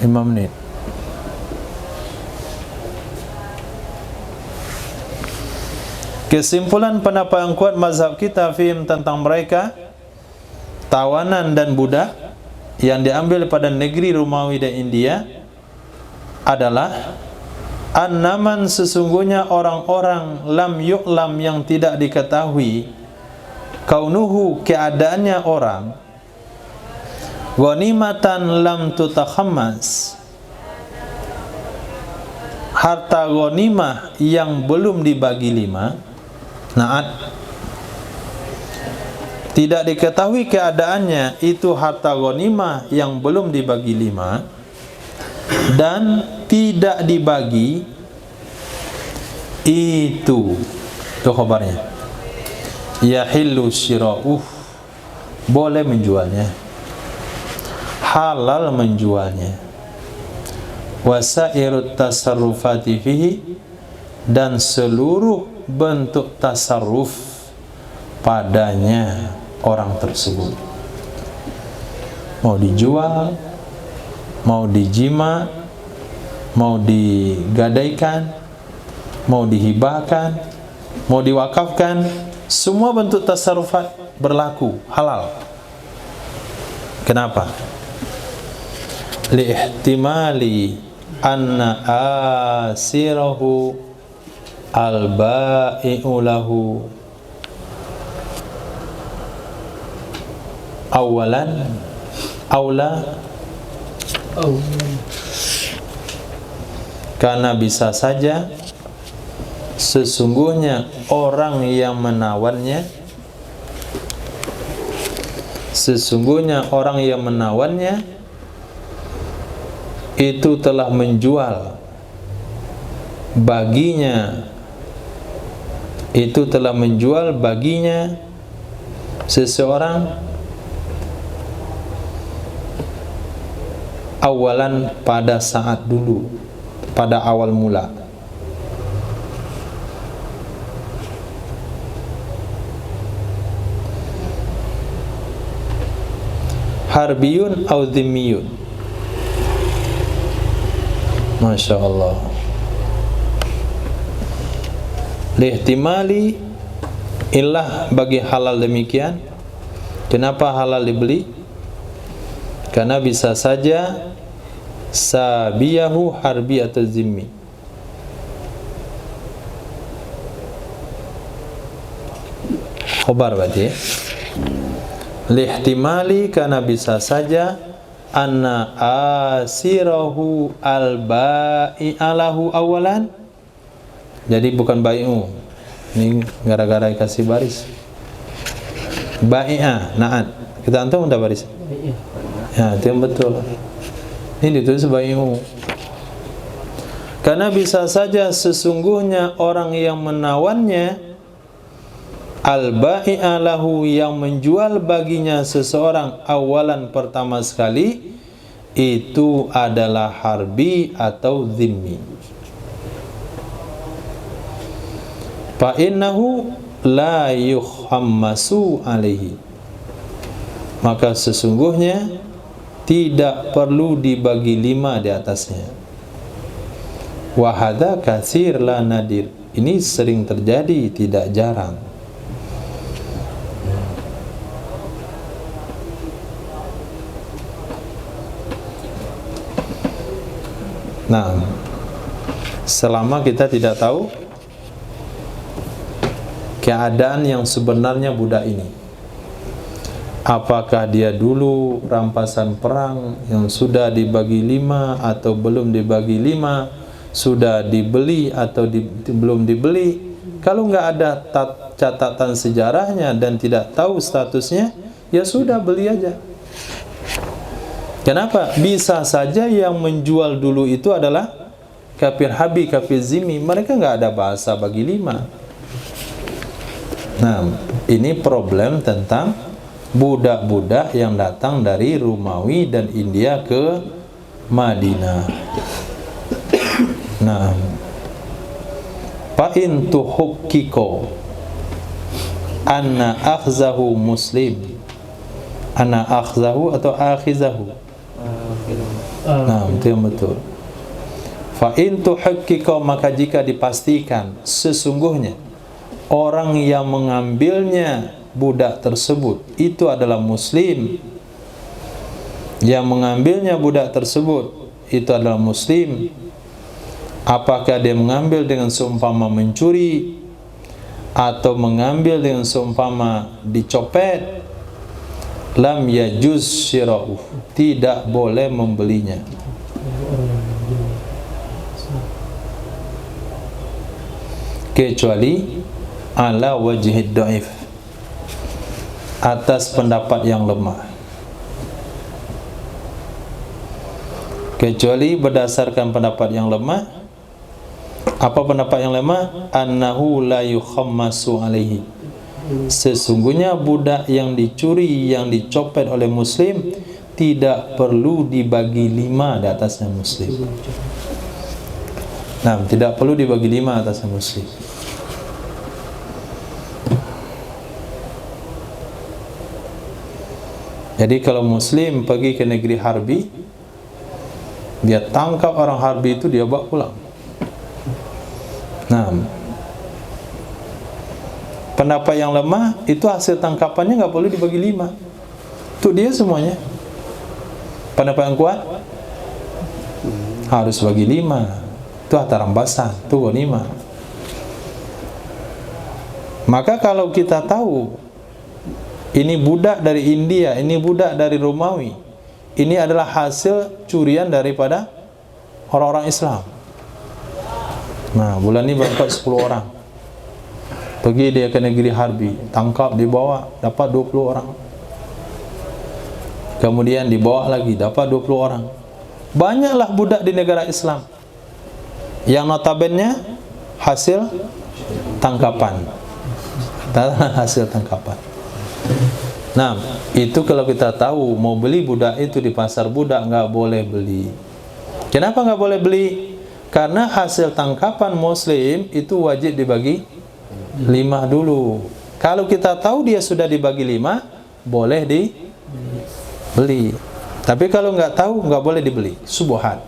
Imam Nid. Kesimpulan pendapat yang kuat mazhab kita, fihim, tentang mereka, tawanan dan budak yang diambil pada negeri Romawi dan India, adalah annaman, sesungguhnya orang-orang, lam yu'lam, yang tidak diketahui, kaunuhu, keadaannya orang, ghanimatan lam tutakhammas, harta ghanimah yang belum dibagi 5. Naat, tidak diketahui keadaannya itu harta ghanimah yang belum dibagi 5 dan tidak dibagi, itu khabarnya, yahillu syira'uh, boleh menjualnya, halal menjualnya, wasairut tasarrufati fihi, dan seluruh bentuk tasarruf padanya orang tersebut. Mau dijual, mau dijima, mau digadaikan, mau dihibahkan, mau diwakafkan, semua bentuk tasarrufat berlaku halal. Kenapa? Liihtimali anna asirahu al-ba'i'u lahu awalan aula, karena bisa saja sesungguhnya orang yang menawannya, itu telah menjual baginya, seseorang awalan, pada saat dulu, pada awal mula. Harbiyun au dhimmiyun. Masya Allah. Lihtimali, illah bagi halal demikian. Kenapa halal dibeli? Karena bisa saja sabiyahu harbi atau zimmi. Khobar berarti ya. Lihtimali, karena bisa saja anna asirahu al-ba'i'alahu awalan. Jadi bukan bai'u. Ini gara-gara kasih baris. Ba'i'ah, na'at. Kita antum udah baris. Ya, itu yang betul. Ini ditulis bai'u. Karena bisa saja sesungguhnya orang yang menawannya, al-ba'i'a lahu, yang menjual baginya seseorang awalan, pertama sekali, itu adalah harbi atau zimmi. Fa innahu la yuhammasu alaihi, maka sesungguhnya tidak perlu dibagi 5 di atasnya. Wa hadza katsir la nadir, ini sering terjadi, tidak jarang. Nah, selama kita tidak tahu keadaan yang sebenarnya budak ini, apakah dia dulu rampasan perang yang sudah dibagi 5 atau belum dibagi 5, sudah dibeli atau belum dibeli. Kalau nggak ada catatan sejarahnya dan tidak tahu statusnya, ya sudah, beli aja. Kenapa? Bisa saja yang menjual dulu itu adalah kafir habi, kafir zimmi. Mereka nggak ada bahasa bagi 5. Nah, ini problem tentang budak-budak yang datang dari Romawi dan India ke Madinah. Nah, fa in tuhukkiko anna akhzahu muslim, anna akhzahu atau akhizahu. Nah, itu yang betul. Fa in tuhakkiko, maka jika dipastikan sesungguhnya orang yang mengambilnya budak tersebut itu adalah muslim, yang mengambilnya budak tersebut itu adalah muslim, apakah dia mengambil dengan seumpama mencuri atau mengambil dengan seumpama dicopet, lam yajuz syira'uh, tidak boleh membelinya. Kecuali ala wajhid dhaif, atas pendapat yang lemah. Kecuali berdasarkan pendapat yang lemah. Apa pendapat yang lemah? Annahu la yukhammasu alaihi, sesungguhnya budak yang dicuri, yang dicopet oleh muslim tidak perlu dibagi 5 di atasnya muslim. Nah, tidak perlu dibagi 5 atasnya muslim. Jadi kalau muslim pergi ke negeri harbi, dia tangkap orang harbi itu, dia bawa pulang. Nah, pendapat yang lemah itu hasil tangkapannya nggak boleh dibagi 5. Itu dia semuanya. Pendapat yang kuat harus bagi 5. Itu harta rampasan, itu ghanimah. Maka kalau kita tahu ini budak dari India, ini budak dari Romawi, ini adalah hasil curian daripada orang-orang Islam. Nah, bulan ini berangkat 10 orang. Pergi dia ke negeri harbi, tangkap, dibawa, dapat 20 orang. Kemudian dibawa lagi, dapat 20 orang. Banyaklah budak di negara Islam yang notabene hasil tangkapan. Hasil tangkapan. Nah, itu kalau kita tahu mau beli budak itu di pasar budak, nggak boleh beli. Kenapa nggak boleh beli? Karena hasil tangkapan muslim itu wajib dibagi 5 dulu. Kalau kita tahu dia sudah dibagi 5, boleh dibeli. Tapi kalau nggak tahu, nggak boleh dibeli. Subuhat.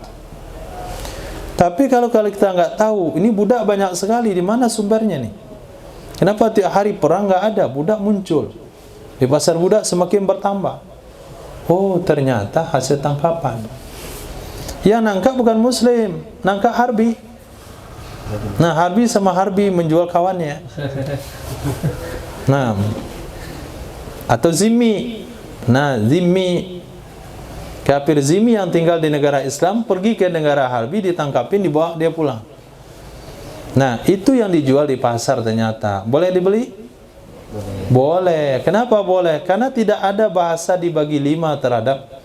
Tapi kalau kita nggak tahu, ini budak banyak sekali, di mana sumbernya nih? Kenapa tiap hari perang nggak ada, budak muncul? Di pasar budak semakin bertambah. Oh, ternyata hasil tangkapan. Yang nangkap bukan muslim, nangkap harbi. Nah, harbi sama harbi menjual kawannya. Nah, atau zimmi. Nah, zimmi, kafir zimmi yang tinggal di negara Islam pergi ke negara harbi, ditangkapin, dibawa dia pulang. Nah, itu yang dijual di pasar ternyata. Boleh dibeli? Boleh. Kenapa boleh? Karena tidak ada bahasa dibagi 5 terhadap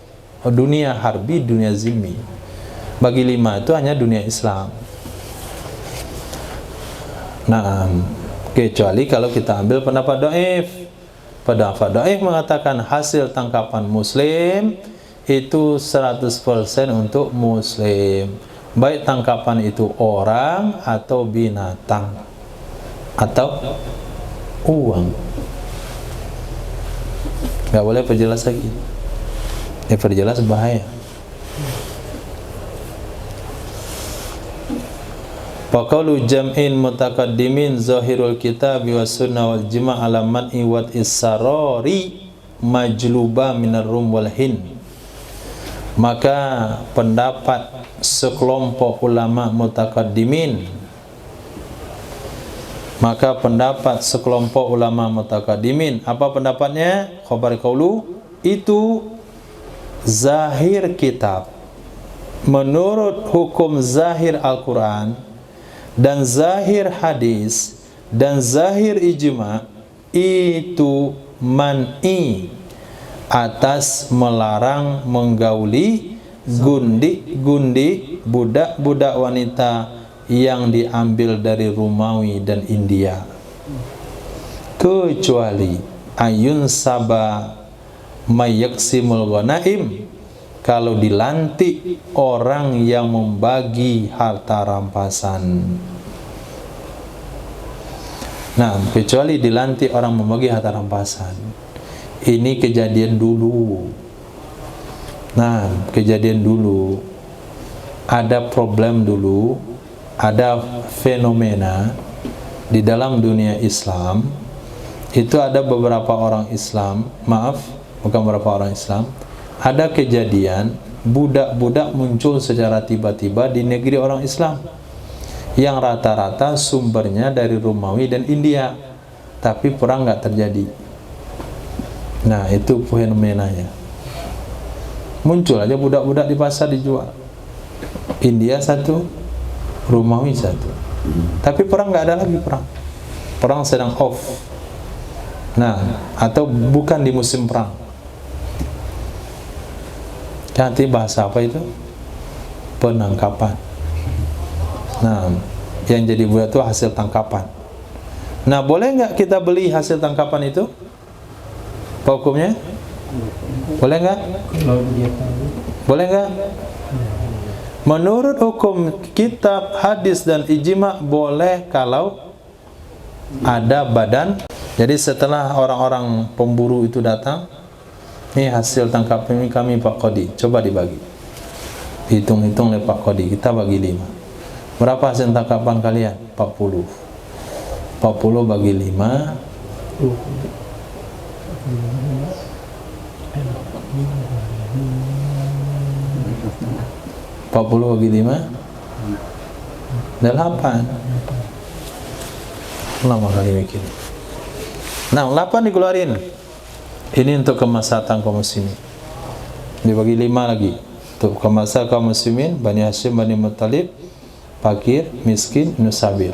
dunia harbi, dunia zimmi. Bagi 5 itu hanya dunia Islam. Nah, kecuali kalau kita ambil pendapat dhaif. Pendapat dhaif mengatakan hasil tangkapan muslim itu 100% untuk muslim. Baik tangkapan itu orang atau binatang atau uang. Nggak boleh perjelas lagi. Perjelas bahaya. Faqalu jam'in mutaqaddimin zahirul kitab wa sunnah wal jima' ala man'i wa isarari majluba minar rum wal hind. Maka pendapat sekelompok ulama mutaqaddimin, apa pendapatnya? Khabar qaulu, itu zahir kitab, menurut hukum zahir Al-Quran dan zahir hadis dan zahir ijma', itu man'i, atas melarang menggauli gundi budak-budak wanita yang diambil dari Romawi dan India, kecuali ayun saba mayaksimul ghanaim, kalau dilantik orang yang membagi harta rampasan. Nah, kecuali dilantik orang membagi harta rampasan. Ini kejadian dulu. Nah, kejadian dulu. Ada problem dulu, ada fenomena di dalam dunia Islam. Itu ada beberapa orang Islam, bukan beberapa orang Islam, ada kejadian budak-budak muncul secara tiba-tiba di negeri orang Islam yang rata-rata sumbernya dari Romawi dan India, tapi perang nggak terjadi. Nah, itu fenomenanya. Muncul aja budak-budak di pasar dijual. India satu, Romawi satu. Tapi perang nggak ada lagi perang. Perang sedang off. Nah, atau bukan di musim perang. Nanti bahasa apa itu? Penangkapan. Nah, yang jadi budak itu hasil tangkapan. Nah, boleh nggak kita beli hasil tangkapan itu? Apa hukumnya? Boleh nggak? Boleh nggak? Menurut hukum kitab, hadis dan ijma' boleh kalau ada badan. Jadi setelah orang-orang pemburu itu datang, Ini hasil tangkap kami Pak Kodi. Coba dibagi. Hitung-hitung oleh Pak Kodi. Kita bagi 5. Berapa hasil tangkapan kalian? 40. 40 bagi 5. 40 bagi 5 8. Lama kali mikir. Nah, 8 dikeluarin. Ini untuk kemaslahatan kaum muslimin. Dibagi 5 lagi. Untuk kemaslahatan kaum muslimin, Bani Hashim, Bani Muttalib, fakir, miskin, nusabil.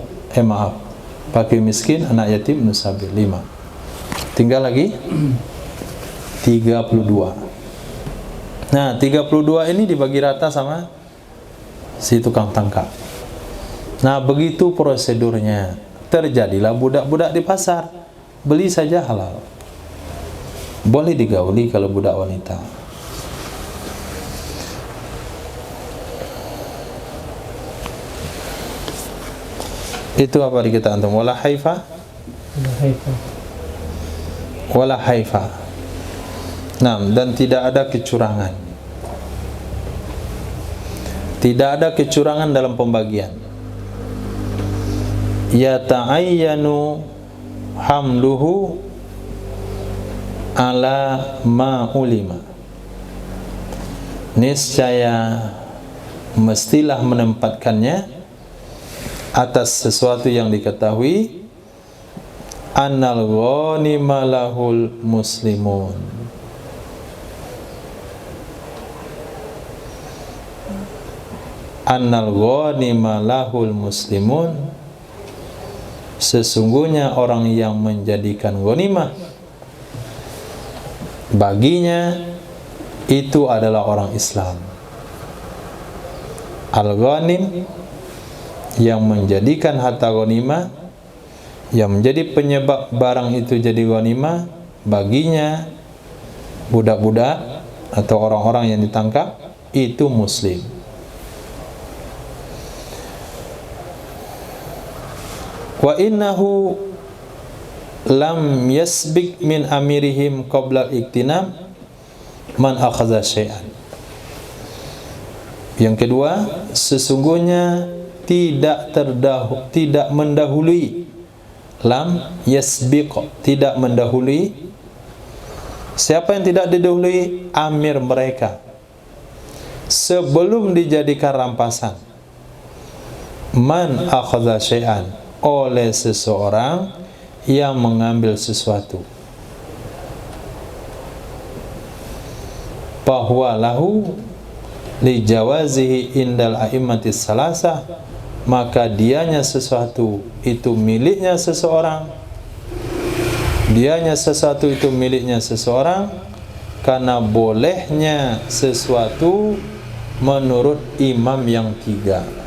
Fakir, miskin, anak yatim, nusabil. 5. Tinggal lagi 32. Nah, 32 ini dibagi rata sama si tukang tangkap. Nah, begitu prosedurnya. Terjadilah budak-budak di pasar. Beli saja halal. Boleh digauli kalau budak wanita. Itu apa di kita antum? Wala haifa? Wala haifa. Nah, dan tidak ada kecurangan. Tidak ada kecurangan dalam pembagian. Ya ta'ayyanu hamluhu ala ma ulima. Niscaya mestilah menempatkannya atas sesuatu yang diketahui. Annal ghanima lahul muslimun. Annal ghanima lahul muslimun. Sesungguhnya orang yang menjadikan ghanimah baginya itu adalah orang Islam. Al-ghanim, yang menjadikan harta ghanimah, yang menjadi penyebab barang itu jadi ghanimah, baginya budak-budak atau orang-orang yang ditangkap itu muslim. Wa innahu lam yasbik min amirihim qabla iktinam man akhadha syai'an. Yang kedua, sesungguhnya tidak mendahului, lam yasbiq, tidak mendahului. Siapa yang tidak didahului? Amir mereka sebelum dijadikan rampasan. Man akhadha syai'an, oleh seseorang yang mengambil sesuatu. Bahwa lahu li jawazihi indal a'immatis salasah, maka dianya sesuatu itu miliknya seseorang. Dianya sesuatu itu miliknya seseorang karena bolehnya sesuatu menurut imam yang 3.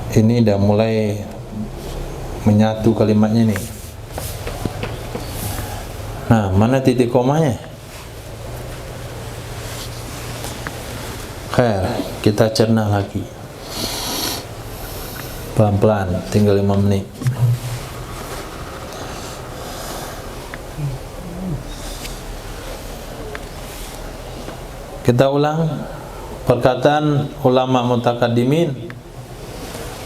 Ini dah mulai menyatu kalimatnya nih. Nah, mana titik komanya? Khair, kita cerna lagi. Pelan-pelan, tinggal 5 menit. Kita ulang perkataan ulama mutakaddimin.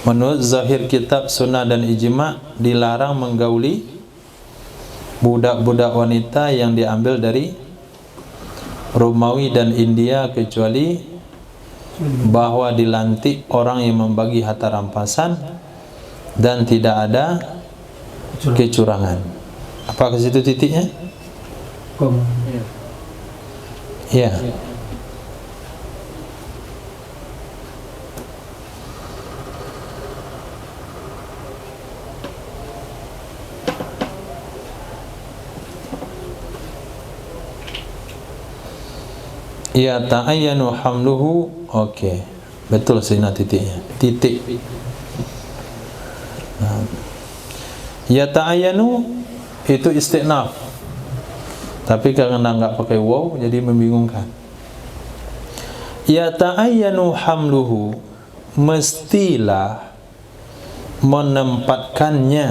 Menurut zahir kitab, sunnah dan ijma', dilarang menggauli budak-budak wanita yang diambil dari Romawi dan India, kecuali bahwa dilantik orang yang membagi harta rampasan dan tidak ada kecurangan. Apakah situ titiknya? Ya. Ya ta'ayyanu hamluhu. Okey, betul sini titiknya. Titik. Ya ta'ayyanu itu istinaf, tapi karena enggak pakai waw jadi membingungkan. Ya ta'ayyanu hamluhu, mestilah menempatkannya,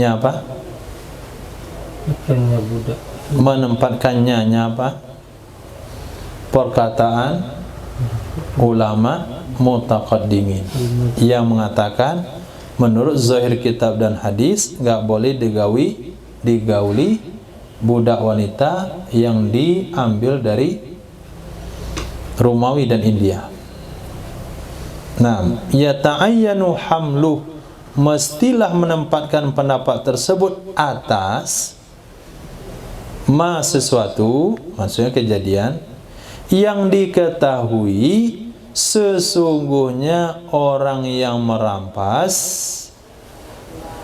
apa? Akhirnya budak. Menempatkannya apa? Perkataan ulama mutaqaddimin yang mengatakan menurut zahir kitab dan hadis nggak boleh digauli budak wanita yang diambil dari Romawi dan India. Nah, yata'ayyanu hamluh, mestilah menempatkan pendapat tersebut atas sesuatu, maksudnya kejadian yang diketahui sesungguhnya orang yang merampas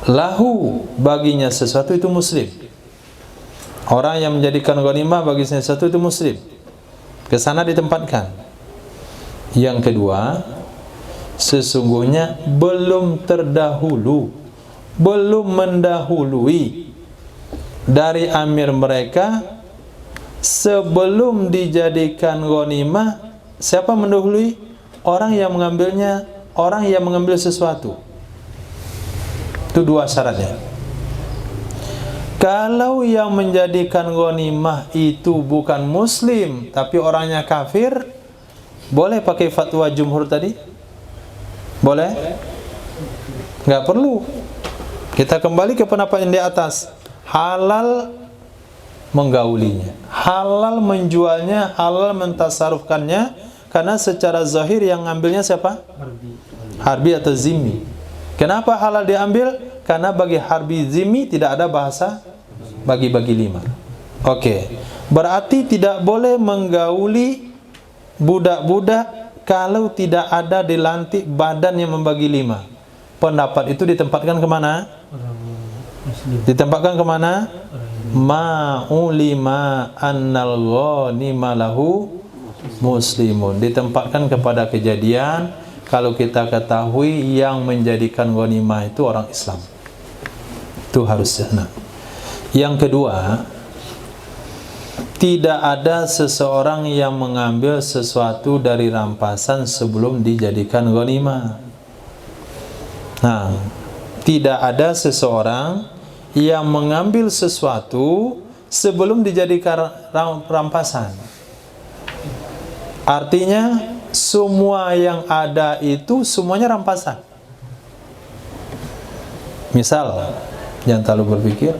lahu, baginya sesuatu itu muslim. Orang yang menjadikan ghanimah baginya sesuatu itu muslim. Ke sana ditempatkan. Yang kedua, sesungguhnya belum mendahului dari amir mereka sebelum dijadikan ghanimah. Siapa mendahului? Orang yang mengambilnya, orang yang mengambil sesuatu. Itu dua syaratnya. Kalau yang menjadikan ghanimah itu bukan muslim tapi orangnya kafir, boleh pakai fatwa jumhur tadi? Boleh? Nggak perlu. Kita kembali ke pendapat yang di atas. Halal menggaulinya, halal menjualnya, halal mentasarufkannya, karena secara zahir yang ngambilnya siapa? Harbi atau zimmi. Kenapa halal diambil? Karena bagi harbi zimmi tidak ada bahasa bagi-bagi 5. Oke. Berarti tidak boleh menggauli budak-budak kalau tidak ada dilantik badan yang membagi 5. Pendapat itu ditempatkan kemana? Ditempatkan kemana? Ma'ulima annal ghanima lahu muslimun. Ditempatkan kepada kejadian kalau kita ketahui yang menjadikan ghanimah itu orang Islam. Itu harusnya. Yang kedua, tidak ada seseorang yang mengambil sesuatu dari rampasan sebelum dijadikan ghanimah. Nah, tidak ada seseorang yang mengambil sesuatu sebelum dijadikan rampasan. Artinya semua yang ada itu semuanya rampasan. Misal, jangan terlalu berpikir,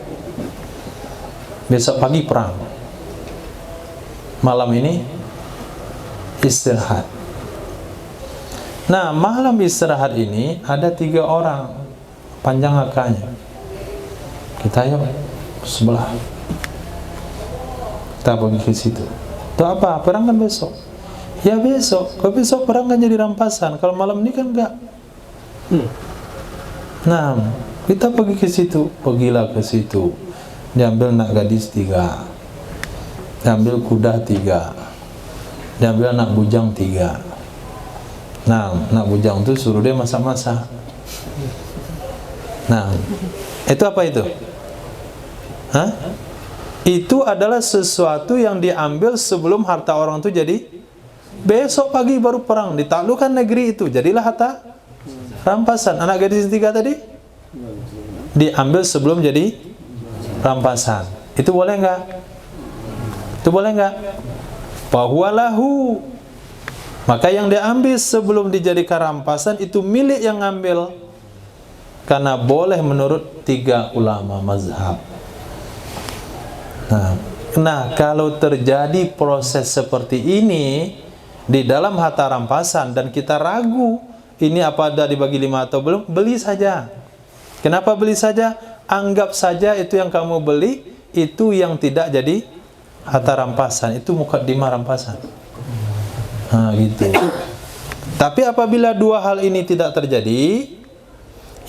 besok pagi perang, malam ini istirahat. Nah, malam istirahat ini ada 3 orang panjang akanya. Kita yuk sebelah, kita pergi ke situ. Itu apa? Perang kan besok. Ya besok. Kalau besok perang kan jadi rampasan. Kalau malam ini kan enggak. Nah, kita pergi ke situ. Pergilah ke situ. Diambil anak gadis 3, diambil kuda 3, diambil anak bujang 3. Nah, anak bujang itu suruh dia masak-masak. Nah, itu apa itu? Hah? Itu adalah sesuatu yang diambil sebelum harta orang itu jadi. Besok pagi baru perang, ditaklukkan negeri itu, jadilah harta rampasan. Anak gadis 3 tadi diambil sebelum jadi rampasan. Itu boleh enggak? Itu boleh enggak? Fahuwalahu. Maka yang diambil sebelum dijadikan rampasan itu milik yang ngambil. Karena boleh menurut 3 ulama mazhab. Nah, kalau terjadi proses seperti ini di dalam harta rampasan dan kita ragu ini apa ada dibagi 5 atau belum, beli saja. Kenapa beli saja? Anggap saja itu yang kamu beli itu yang tidak jadi harta rampasan, itu mukaddimah rampasan. Nah, gitu. Tapi apabila 2 hal ini tidak terjadi,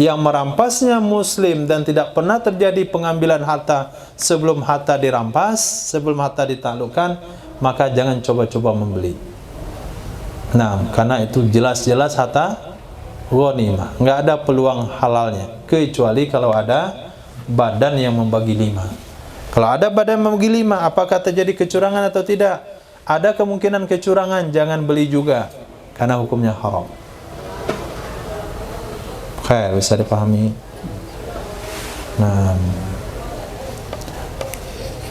yang merampasnya muslim dan tidak pernah terjadi pengambilan harta sebelum harta dirampas, sebelum harta ditaklukkan, maka jangan coba-coba membeli. Nah, karena itu jelas-jelas harta ghanimah, nggak ada peluang halalnya, kecuali kalau ada badan yang membagi 5. Kalau ada badan yang membagi 5, apakah terjadi kecurangan atau tidak? Ada kemungkinan kecurangan, jangan beli juga, karena hukumnya haram. Khair, bisa dipahami. Nah,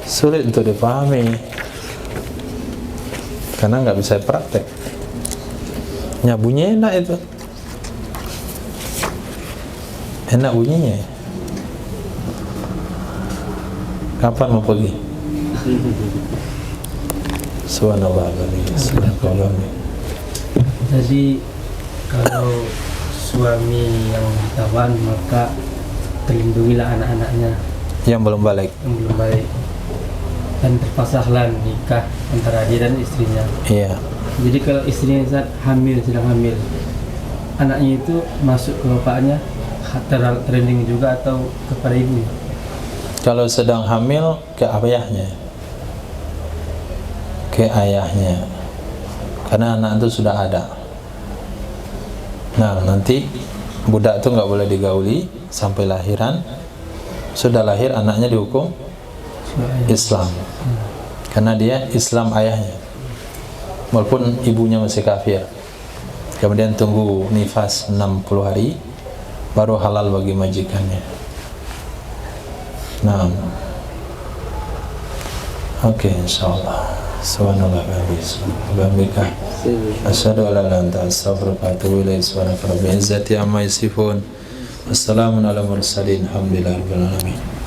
sulit untuk dipahami karena nggak bisa praktek. Ya bunyinya enak itu, enak bunyinya. Kapan mau pergi? Subhanallah, subhanallah. Jadi kalau suami yang ditawan maka terlindungilah anak-anaknya Yang belum balik. yang belum balik, dan terpasahlah nikah antara dia dan istrinya. Iya. Jadi kalau istrinya saat hamil, sedang hamil, anaknya itu masuk ke bapaknya, terlindungi juga atau kepada ibunya? Kalau sedang hamil ke ayahnya, ke ayahnya, karena anak itu sudah ada. Nah, nanti budak itu nggak boleh digauli sampai lahiran. Sudah lahir anaknya dihukum Islam, karena dia Islam ayahnya, walaupun ibunya masih kafir. Kemudian tunggu nifas 60 hari baru halal bagi majikannya. Nah, oke, insyaallah. Subhanallah wa bihamdika asyhadu an la ilaha illa anta astaghfiruka wa atubu ilaik. Subhanaka rabbil izzati amma yasifun. Wassalamun ala mursalin. Alhamdulillahirabbil alamin.